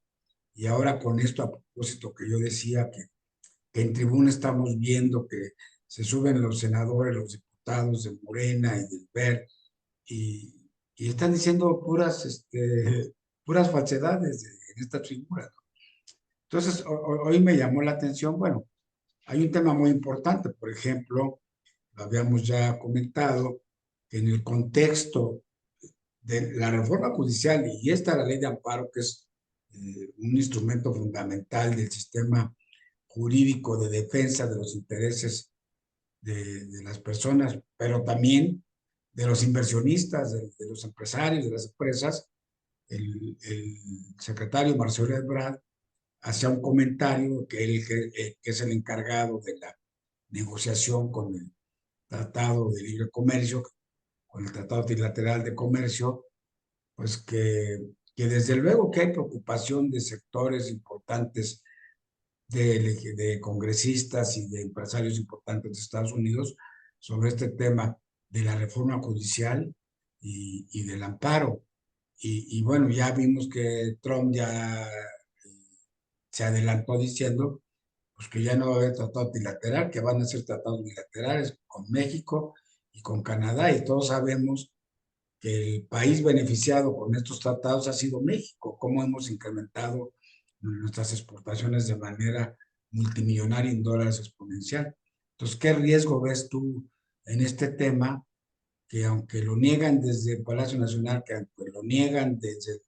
y ahora con esto a propósito que yo decía que en tribuna estamos viendo que se suben los senadores, los diputados de Morena y del PER, y están diciendo puras falsedades en esta figura, ¿no? Entonces, hoy me llamó la atención, bueno, hay un tema muy importante, por ejemplo, lo habíamos ya comentado, que en el contexto de la reforma judicial y esta la ley de amparo, que es un instrumento fundamental del sistema jurídico de defensa de los intereses de las personas, pero también de los inversionistas, de los empresarios, de las empresas. El secretario Marcelo Ebrard hacía un comentario que es el encargado de la negociación con el Tratado de Libre Comercio, con el Tratado Trilateral de Comercio, pues que desde luego que hay preocupación de sectores importantes de congresistas y de empresarios importantes de Estados Unidos sobre este tema de la reforma judicial y del amparo. Y bueno, ya vimos que Trump ya se adelantó diciendo pues que ya no va a haber tratado bilateral, que van a ser tratados bilaterales con México y con Canadá, y todos sabemos que el país beneficiado con estos tratados ha sido México, cómo hemos incrementado nuestras exportaciones de manera multimillonaria en dólares exponencial. Entonces, ¿qué riesgo ves tú en este tema? Que aunque lo niegan desde el Palacio Nacional, que aunque lo niegan desde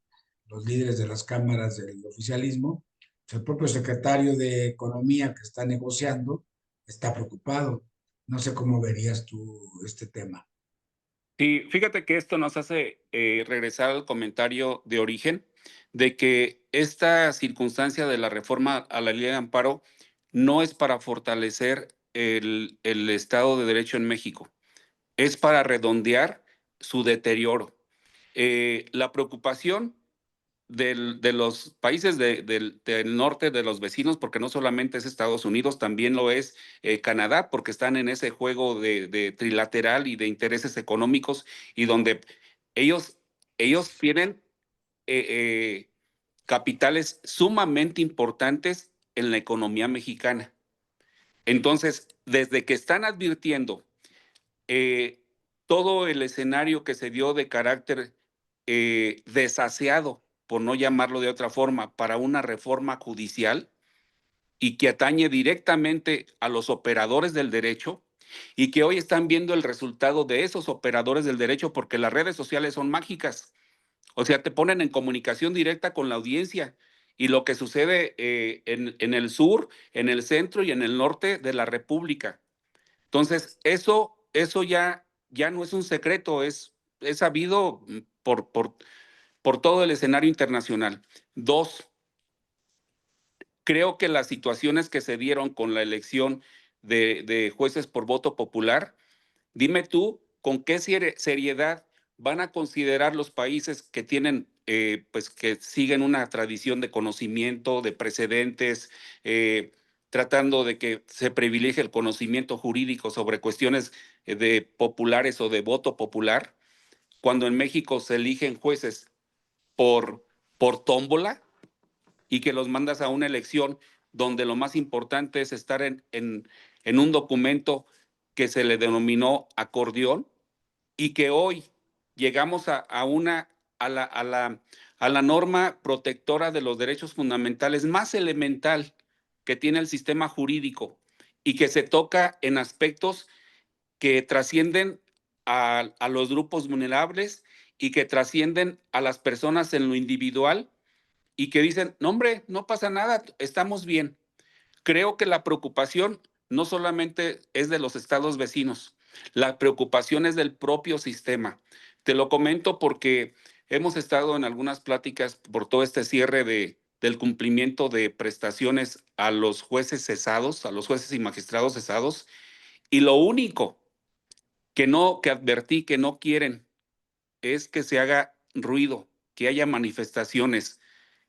los líderes de las cámaras del oficialismo, El propio secretario de Economía que está negociando está preocupado. No sé cómo verías tú este tema. Sí, fíjate que esto nos hace regresar al comentario de origen de que esta circunstancia de la reforma a la ley de amparo no es para fortalecer el Estado de Derecho en México, es para redondear su deterioro. La preocupación de los países del norte, de los vecinos, porque no solamente es Estados Unidos, también lo es Canadá, porque están en ese juego de trilateral y de intereses económicos, y donde ellos, ellos tienen eh, eh, capitales sumamente importantes en la economía mexicana. Entonces, desde que están advirtiendo eh, todo el escenario que se dio de carácter desaseado, por no llamarlo de otra forma, para una reforma judicial y que atañe directamente a los operadores del derecho y que hoy están viendo el resultado de esos operadores del derecho porque las redes sociales son mágicas. O sea, te ponen en comunicación directa con la audiencia y lo que sucede en el sur, en el centro y en el norte de la República. Entonces, eso ya no es un secreto, es sabido por todo el escenario internacional. Dos, creo que las situaciones que se dieron con la elección de jueces por voto popular, dime tú, ¿con qué seriedad van a considerar los países que tienen, pues que siguen una tradición de conocimiento, de precedentes, tratando de que se privilegie el conocimiento jurídico sobre cuestiones de populares o de voto popular, cuando en México se eligen jueces por, por tómbola y que los mandas a una elección donde lo más importante es estar en un documento que se le denominó acordeón y que hoy llegamos a la norma protectora de los derechos fundamentales más elemental que tiene el sistema jurídico y que se toca en aspectos que trascienden a los grupos vulnerables y que trascienden a las personas en lo individual y que dicen, no hombre, no pasa nada, estamos bien. Creo que la preocupación no solamente es de los estados vecinos, la preocupación es del propio sistema. Te lo comento porque hemos estado en algunas pláticas por todo este cierre del cumplimiento de prestaciones a los jueces cesados, a los jueces y magistrados cesados, y lo único que advertí que no quieren es que se haga ruido, que haya manifestaciones,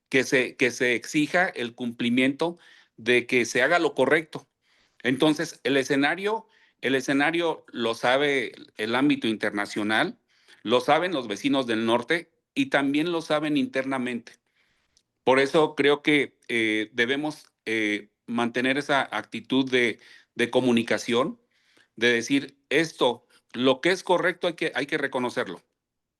que se exija el cumplimiento de que se haga lo correcto. Entonces, el escenario lo sabe el ámbito internacional, lo saben los vecinos del norte y también lo saben internamente. Por eso creo que debemos mantener esa actitud de comunicación, de decir esto, lo que es correcto hay que reconocerlo.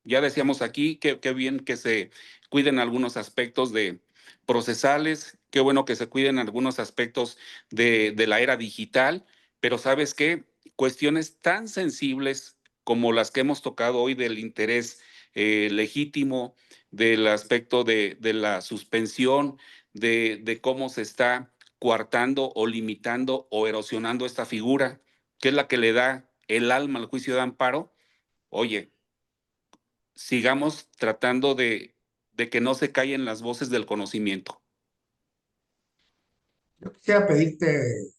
Ya decíamos aquí que qué bien que se cuiden algunos aspectos de procesales, qué bueno que se cuiden algunos aspectos de la era digital, pero ¿sabes qué? Cuestiones tan sensibles como las que hemos tocado hoy del interés legítimo, del aspecto de la suspensión, de cómo se está coartando o limitando o erosionando esta figura, que es la que le da el alma al juicio de amparo. Oye, sigamos tratando de que no se callen las voces del conocimiento. Yo quisiera pedirte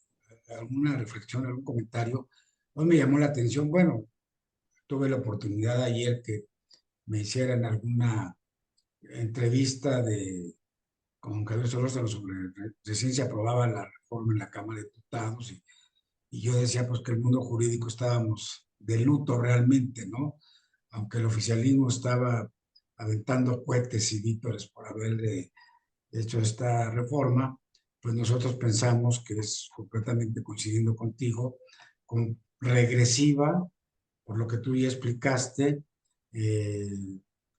alguna reflexión, algún comentario. Hoy me llamó la atención, bueno, tuve la oportunidad ayer que me hicieran alguna entrevista con Javier Solórzano sobre recién se aprobaba la reforma en la Cámara de Diputados y yo decía pues que el mundo jurídico estábamos de luto realmente, ¿no? Aunque el oficialismo estaba aventando cohetes y vítores por haber hecho esta reforma, pues nosotros pensamos que es completamente coincidiendo contigo, con regresiva, por lo que tú ya explicaste, eh,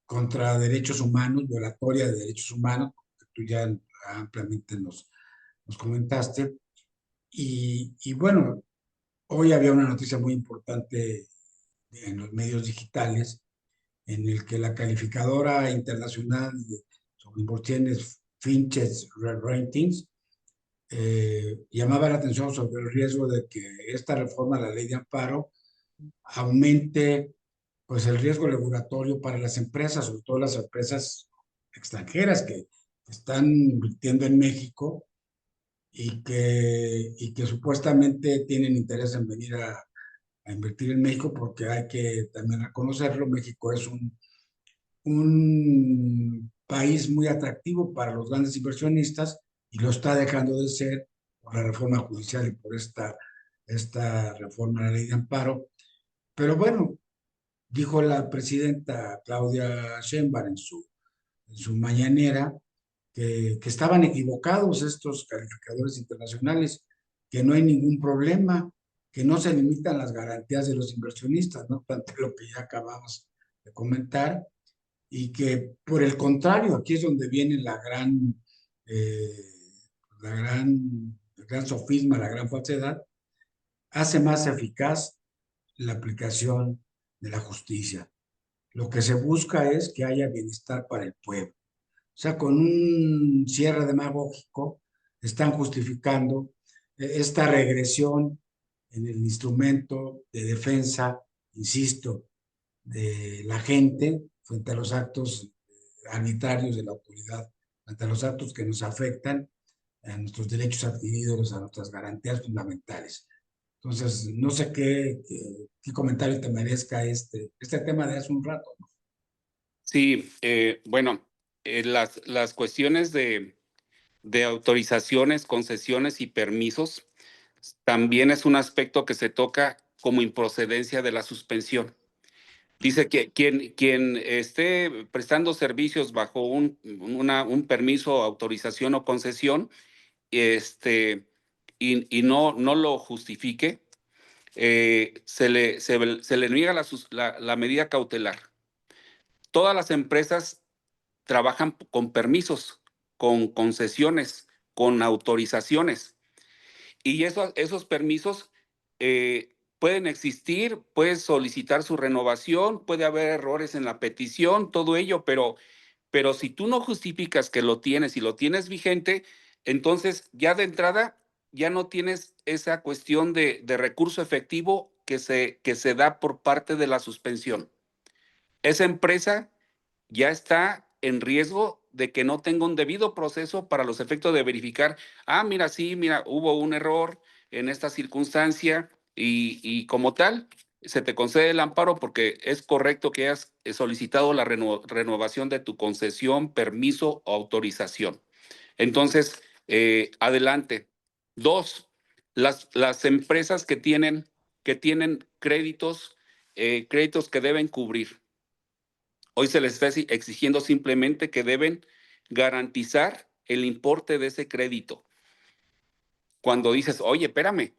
contra derechos humanos, violatoria de derechos humanos, que tú ya ampliamente nos comentaste. Y bueno, hoy había una noticia muy importante en los medios digitales en el que la calificadora internacional sobre inversiones Fitch Ratings, llamaba la atención sobre el riesgo de que esta reforma a la ley de amparo aumente pues el riesgo regulatorio para las empresas, sobre todo las empresas extranjeras que están invirtiendo en México y que supuestamente tienen interés en venir a invertir en México, porque hay que también reconocerlo, México es un país muy atractivo para los grandes inversionistas y lo está dejando de ser por la reforma judicial y por esta reforma a la ley de amparo. Pero bueno, dijo la presidenta Claudia Sheinbaum en su mañanera que estaban equivocados estos calificadores internacionales, que no hay ningún problema, que no se limitan las garantías de los inversionistas, no obstante lo que ya acabamos de comentar, y que por el contrario, aquí es donde viene eh, el gran sofisma, la gran falsedad, hace más eficaz la aplicación de la justicia. Lo que se busca es que haya bienestar para el pueblo. O sea, con un cierre demagógico están justificando esta regresión en el instrumento de defensa, insisto, de la gente frente a los actos arbitrarios de la autoridad, frente a los actos que nos afectan a nuestros derechos adquiridos, a nuestras garantías fundamentales. Entonces, no sé qué comentario te merezca este tema de hace un rato, ¿no? Sí, bueno, las cuestiones de autorizaciones, concesiones y permisos también es un aspecto que se toca como improcedencia de la suspensión. Dice que quien esté prestando servicios bajo un permiso, autorización o concesión, y no lo justifique, se le niega la medida cautelar. Todas las empresas trabajan con permisos, con concesiones, con autorizaciones. Y esos permisos pueden existir, puedes solicitar su renovación, puede haber errores en la petición, todo ello, pero si tú no justificas que lo tienes y lo tienes vigente, entonces ya de entrada ya no tienes esa cuestión de recurso efectivo que se da por parte de la suspensión. Esa empresa ya está en riesgo de que no tenga un debido proceso para los efectos de verificar, mira, sí, mira, hubo un error en esta circunstancia y como tal, se te concede el amparo porque es correcto que hayas solicitado la renovación de tu concesión, permiso o autorización. Entonces, adelante. Dos, las empresas que tienen créditos que deben cubrir. Hoy se les está exigiendo simplemente que deben garantizar el importe de ese crédito. Cuando dices, oye, espérame,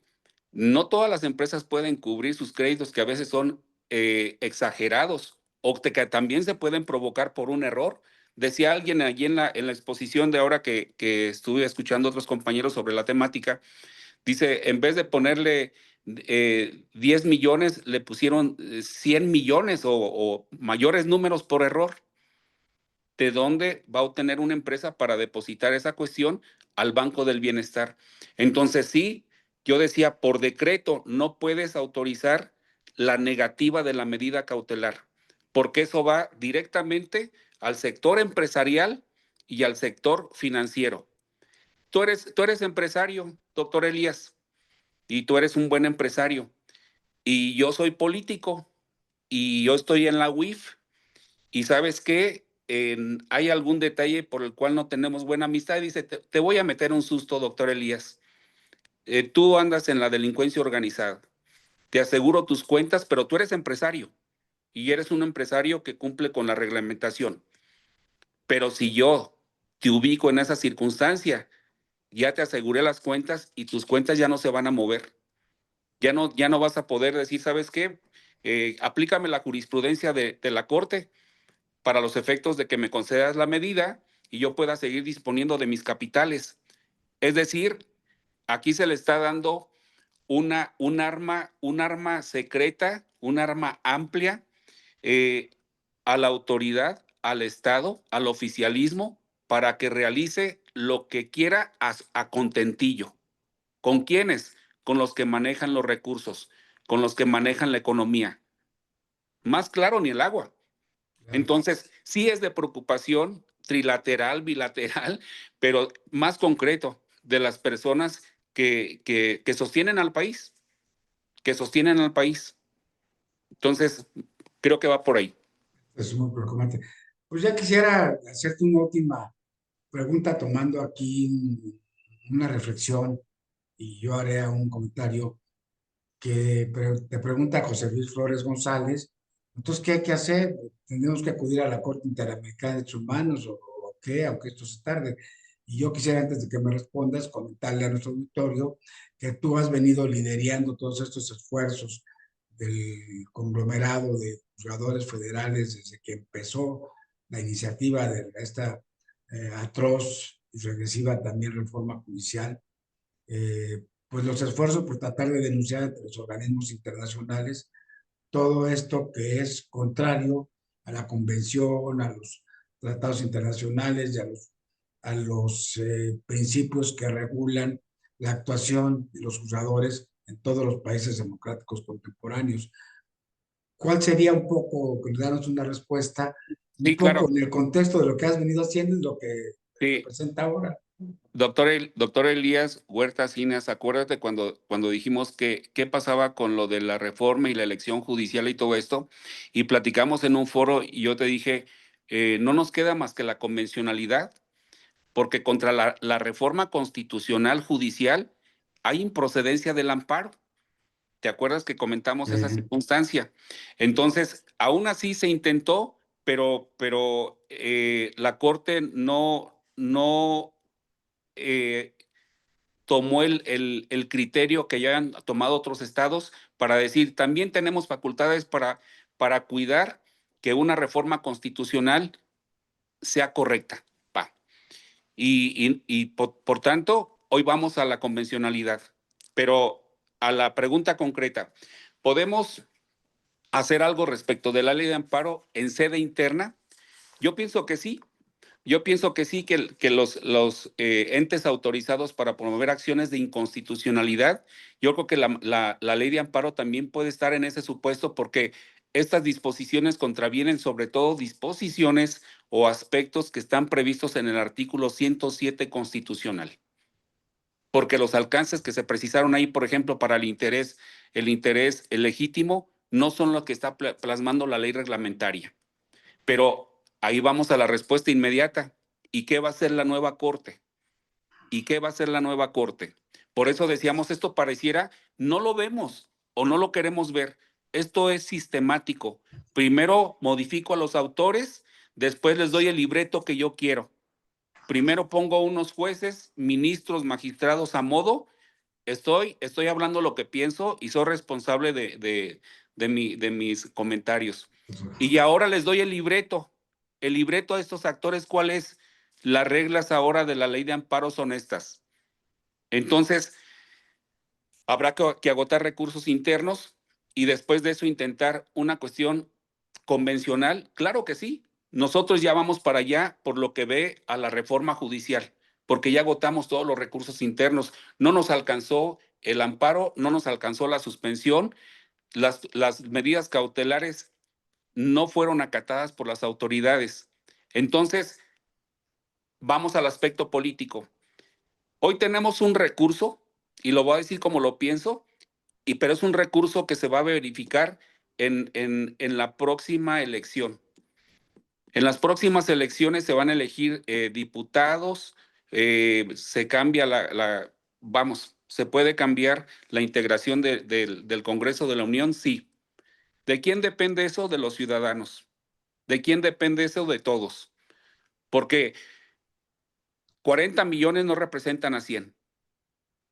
no todas las empresas pueden cubrir sus créditos que a veces son exagerados o que también se pueden provocar por un error. Decía alguien allí en la exposición de ahora que estuve escuchando a otros compañeros sobre la temática, dice, en vez de ponerle 10 millones, le pusieron 100 millones o mayores números por error. ¿De dónde va a obtener una empresa para depositar esa cuestión al Banco del Bienestar? Entonces, sí, yo decía, por decreto no puedes autorizar la negativa de la medida cautelar, porque eso va directamente al sector empresarial y al sector financiero. Tú eres empresario, doctor Elías, y tú eres un buen empresario, y yo soy político, y yo estoy en la UIF, y ¿sabes qué? Hay algún detalle por el cual no tenemos buena amistad. Dice, te voy a meter un susto, doctor Elías. Tú andas en la delincuencia organizada. Te aseguro tus cuentas, pero tú eres empresario y eres un empresario que cumple con la reglamentación. Pero si yo te ubico en esa circunstancia, ya te aseguré las cuentas y tus cuentas ya no se van a mover. Ya no vas a poder decir, ¿sabes qué? Aplícame la jurisprudencia de la Corte para los efectos de que me concedas la medida y yo pueda seguir disponiendo de mis capitales. Es decir, aquí se le está dando un arma secreta, un arma amplia, eh, a la autoridad, al Estado, al oficialismo, para que realice lo que quiera a contentillo. ¿Con quiénes? Con los que manejan los recursos, con los que manejan la economía. Más claro ni el agua. Claro. Entonces, sí es de preocupación trilateral, bilateral, pero más concreto de las personas que sostienen al país, que sostienen al país. Entonces, creo que va por ahí. Es muy preocupante. Pues ya quisiera hacerte una última pregunta tomando aquí una reflexión y yo haré un comentario te pregunta José Luis Flores González. Entonces, ¿qué hay que hacer? ¿Tenemos que acudir a la Corte Interamericana de Derechos Humanos o qué? Aunque esto se tarde. Y yo quisiera, antes de que me respondas, comentarle a nuestro auditorio que tú has venido liderando todos estos esfuerzos del conglomerado de juzgadores federales desde que empezó la iniciativa de esta atroz y regresiva también reforma judicial. Pues los esfuerzos por tratar de denunciar entre los organismos internacionales todo esto que es contrario a la convención, a los tratados internacionales y a los principios que regulan la actuación de los juzgadores en todos los países democráticos contemporáneos. ¿Cuál sería un poco, darnos una respuesta, un Sí, poco claro. en el contexto de lo que has venido haciendo y lo que Sí, representa ahora? doctor Elías Huerta Cinas, acuérdate cuando dijimos que qué pasaba con lo de la reforma y la elección judicial y todo esto, y platicamos en un foro y yo te dije, no nos queda más que la convencionalidad, porque contra la reforma constitucional judicial hay improcedencia del amparo. ¿Te acuerdas que comentamos esa circunstancia? Entonces, aún así se intentó, pero la Corte no eh, tomó el criterio que ya han tomado otros estados para decir, también tenemos facultades para cuidar que una reforma constitucional sea correcta. Va. Y por tanto, hoy vamos a la convencionalidad. Pero a la pregunta concreta, ¿podemos hacer algo respecto de la ley de amparo en sede interna? Yo pienso que sí. Yo pienso que sí, que los entes autorizados para promover acciones de inconstitucionalidad, yo creo que la ley de amparo también puede estar en ese supuesto porque estas disposiciones contravienen sobre todo disposiciones o aspectos que están previstos en el artículo 107 constitucional. Porque los alcances que se precisaron ahí, por ejemplo, para el interés legítimo, no son lo que está plasmando la ley reglamentaria. Pero ahí vamos a la respuesta inmediata. ¿Y qué va a hacer la nueva Corte? ¿Y qué va a hacer la nueva Corte? Por eso decíamos, esto pareciera, no lo vemos o no lo queremos ver. Esto es sistemático. Primero modifico a los autores, después les doy el libreto que yo quiero. Primero pongo unos jueces, ministros, magistrados a modo. Estoy hablando lo que pienso y soy responsable de mis comentarios. Y ahora les doy el libreto. El libreto a estos actores, ¿cuál es? Las reglas ahora de la ley de amparo son estas. Entonces, habrá que agotar recursos internos y después de eso intentar una cuestión convencional. Claro que sí. Nosotros ya vamos para allá por lo que ve a la reforma judicial, porque ya agotamos todos los recursos internos. No nos alcanzó el amparo, no nos alcanzó la suspensión, las medidas cautelares no fueron acatadas por las autoridades. Entonces, vamos al aspecto político. Hoy tenemos un recurso, y lo voy a decir como lo pienso, pero es un recurso que se va a verificar en la próxima elección. En las próximas elecciones se van a elegir diputados, se cambia vamos, se puede cambiar la integración del Congreso de la Unión, sí. ¿De quién depende eso? De los ciudadanos. ¿De quién depende eso? De todos. Porque 40 millones no representan a 100,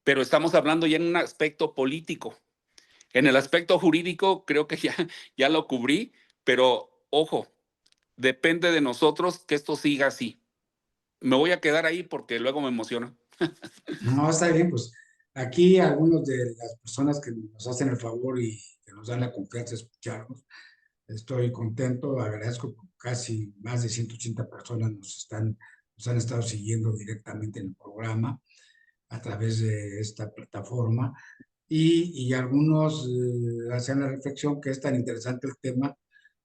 pero estamos hablando ya en un aspecto político. En el aspecto jurídico creo que ya lo cubrí, pero ojo, depende de nosotros que esto siga así. Me voy a quedar ahí porque luego me emociono. No, está bien, pues aquí algunos de las personas que nos hacen el favor y que nos dan la confianza de escucharnos, estoy contento, agradezco, casi más de 180 personas nos están nos han estado siguiendo directamente en el programa a través de esta plataforma y algunos hacían la reflexión que es tan interesante el tema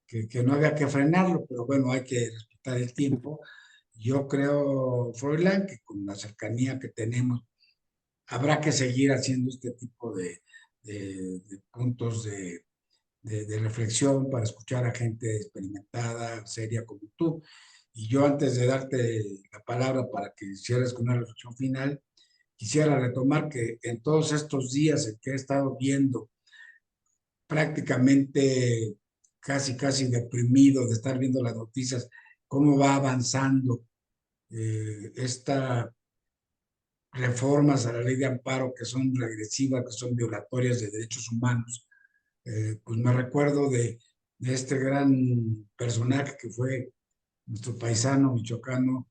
que no había que frenarlo, pero bueno, hay que respetar el tiempo. Yo creo, Froilán, que con la cercanía que tenemos, habrá que seguir haciendo este tipo de puntos de reflexión para escuchar a gente experimentada, seria como tú. Y yo antes de darte la palabra para que hicieras con una reflexión final, quisiera retomar que en todos estos días en que he estado viendo prácticamente casi deprimido de estar viendo las noticias, cómo va avanzando esta reformas a la ley de amparo que son regresivas, que son violatorias de derechos humanos. Pues me recuerdo de este gran personaje que fue nuestro paisano michoacano,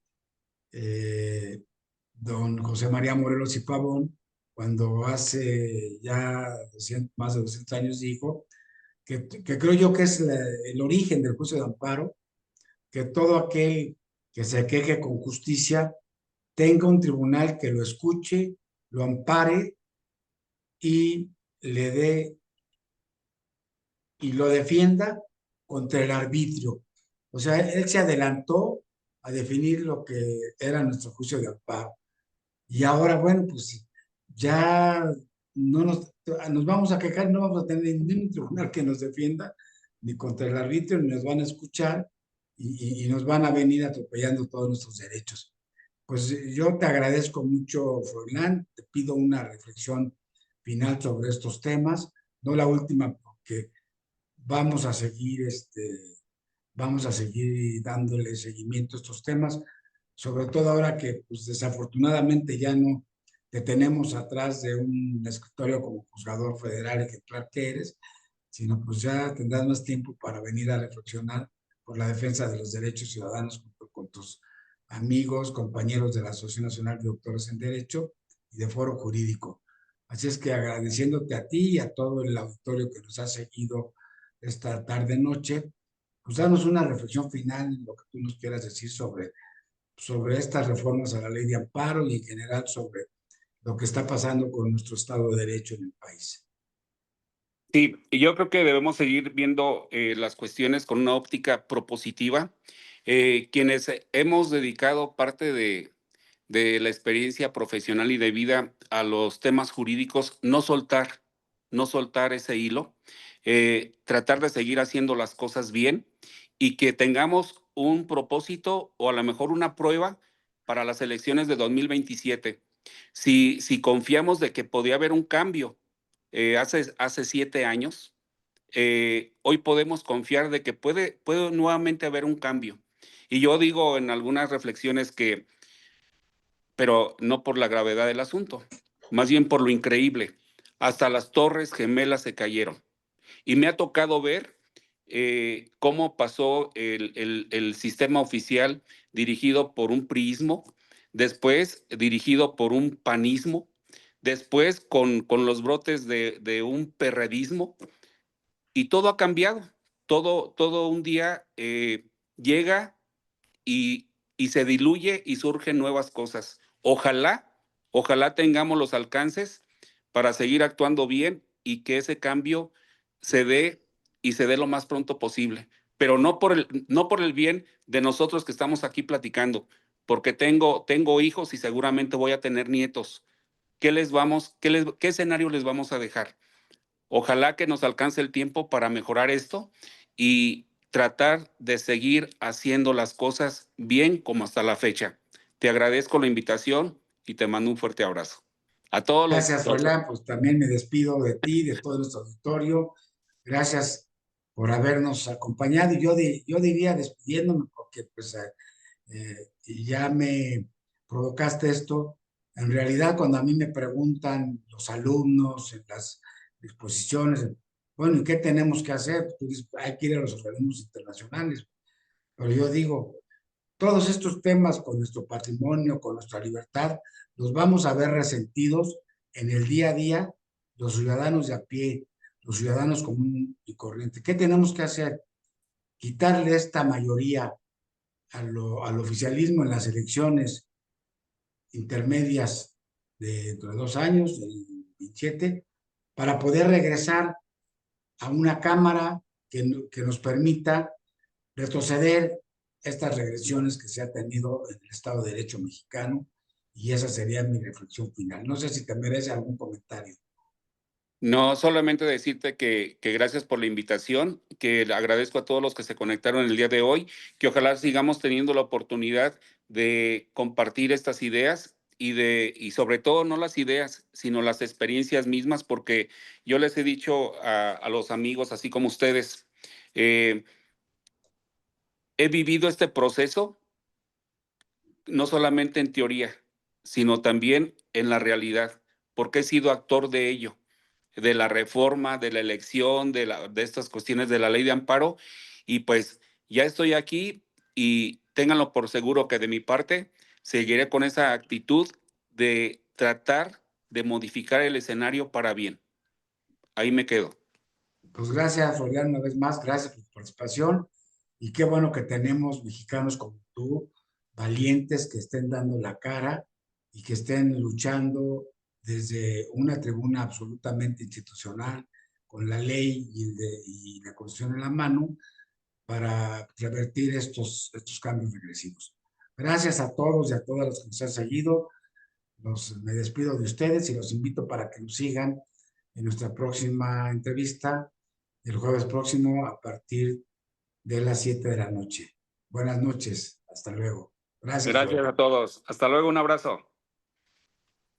don José María Morelos y Pavón, cuando hace ya más de 200 años dijo que creo yo que es el origen del juicio de amparo, que todo aquel que se queje con justicia tenga un tribunal que lo escuche, lo ampare y le dé y lo defienda contra el arbitrio. O sea, él se adelantó a definir lo que era nuestro juicio de amparo. Y ahora, bueno, pues ya no nos vamos a quejar, no vamos a tener ningún tribunal que nos defienda, ni contra el arbitrio, ni nos van a escuchar y nos van a venir atropellando todos nuestros derechos. Pues yo te agradezco mucho, Froilán, te pido una reflexión final sobre estos temas, no la última, porque vamos a seguir, vamos a seguir dándole seguimiento a estos temas, sobre todo ahora que pues, desafortunadamente ya no te tenemos atrás de un escritorio como juzgador federal ejemplar que eres, sino pues ya tendrás más tiempo para venir a reflexionar por la defensa de los derechos ciudadanos junto con tus amigos, compañeros de la Asociación Nacional de Doctores en Derecho y de Foro Jurídico. Así es que agradeciéndote a ti y a todo el auditorio que nos ha seguido esta tarde-noche, pues danos una reflexión final en lo que tú nos quieras decir sobre estas reformas a la ley de amparo y en general sobre lo que está pasando con nuestro Estado de Derecho en el país. Sí, y yo creo que debemos seguir viendo las cuestiones con una óptica propositiva. Quienes hemos dedicado parte de la experiencia profesional y de vida a los temas jurídicos, no soltar ese hilo, tratar de seguir haciendo las cosas bien y que tengamos un propósito o a lo mejor una prueba para las elecciones de 2027. Si confiamos de que podía haber un cambio hace 7 años, hoy podemos confiar de que puede nuevamente haber un cambio. Y yo digo en algunas reflexiones que, pero no por la gravedad del asunto, más bien por lo increíble. Hasta las torres gemelas se cayeron. Y me ha tocado ver cómo pasó el sistema oficial dirigido por un priismo, después dirigido por un panismo, después con los brotes de un perredismo, y todo ha cambiado. Todo un día llega y se diluye y surgen nuevas cosas. Ojalá tengamos los alcances para seguir actuando bien y que ese cambio se dé y se dé lo más pronto posible, pero no por el bien de nosotros que estamos aquí platicando, porque tengo hijos y seguramente voy a tener nietos. ¿Qué escenario les vamos a dejar? Ojalá que nos alcance el tiempo para mejorar esto y tratar de seguir haciendo las cosas bien como hasta la fecha. Te agradezco la invitación y te mando un fuerte abrazo. A todos Gracias, Froilán, pues también me despido de ti, de todo nuestro auditorio. Gracias por habernos acompañado y yo diría despidiéndome porque pues ya me provocaste esto. En realidad, cuando a mí me preguntan los alumnos en las exposiciones, bueno, ¿y qué tenemos que hacer? Tú dices, hay que ir a los organismos internacionales. Pero yo digo, todos estos temas con nuestro patrimonio, con nuestra libertad, los vamos a ver resentidos en el día a día los ciudadanos de a pie, los ciudadanos común y corriente. ¿Qué tenemos que hacer? Quitarle esta mayoría al oficialismo en las elecciones intermedias de dentro de 2 años, el 27, para poder regresar a una Cámara que nos permita retroceder estas regresiones que se ha tenido en el Estado de Derecho mexicano, y esa sería mi reflexión final. No sé si te merece algún comentario. No, solamente decirte que gracias por la invitación, que le agradezco a todos los que se conectaron el día de hoy, que ojalá sigamos teniendo la oportunidad de compartir estas ideas y sobre todo no las ideas, sino las experiencias mismas, porque yo les he dicho a los amigos, así como ustedes, eh, he vivido este proceso no solamente en teoría, sino también en la realidad, porque he sido actor de ello, de la reforma, de la elección, de estas cuestiones de la ley de amparo, y pues ya estoy aquí y ténganlo por seguro que de mi parte seguiré con esa actitud de tratar de modificar el escenario para bien. Ahí me quedo. Pues gracias, Florian, una vez más, gracias por tu participación, y qué bueno que tenemos mexicanos como tú, valientes, que estén dando la cara y que estén luchando desde una tribuna absolutamente institucional, con la ley y la Constitución en la mano, para revertir estos cambios regresivos. Gracias a todos y a todas los que nos han seguido. Me despido de ustedes y los invito para que nos sigan en nuestra próxima entrevista el jueves próximo a partir de las 7 de la noche. Buenas noches, hasta luego. Gracias, Gracias Florian. a todos. Hasta luego, un abrazo.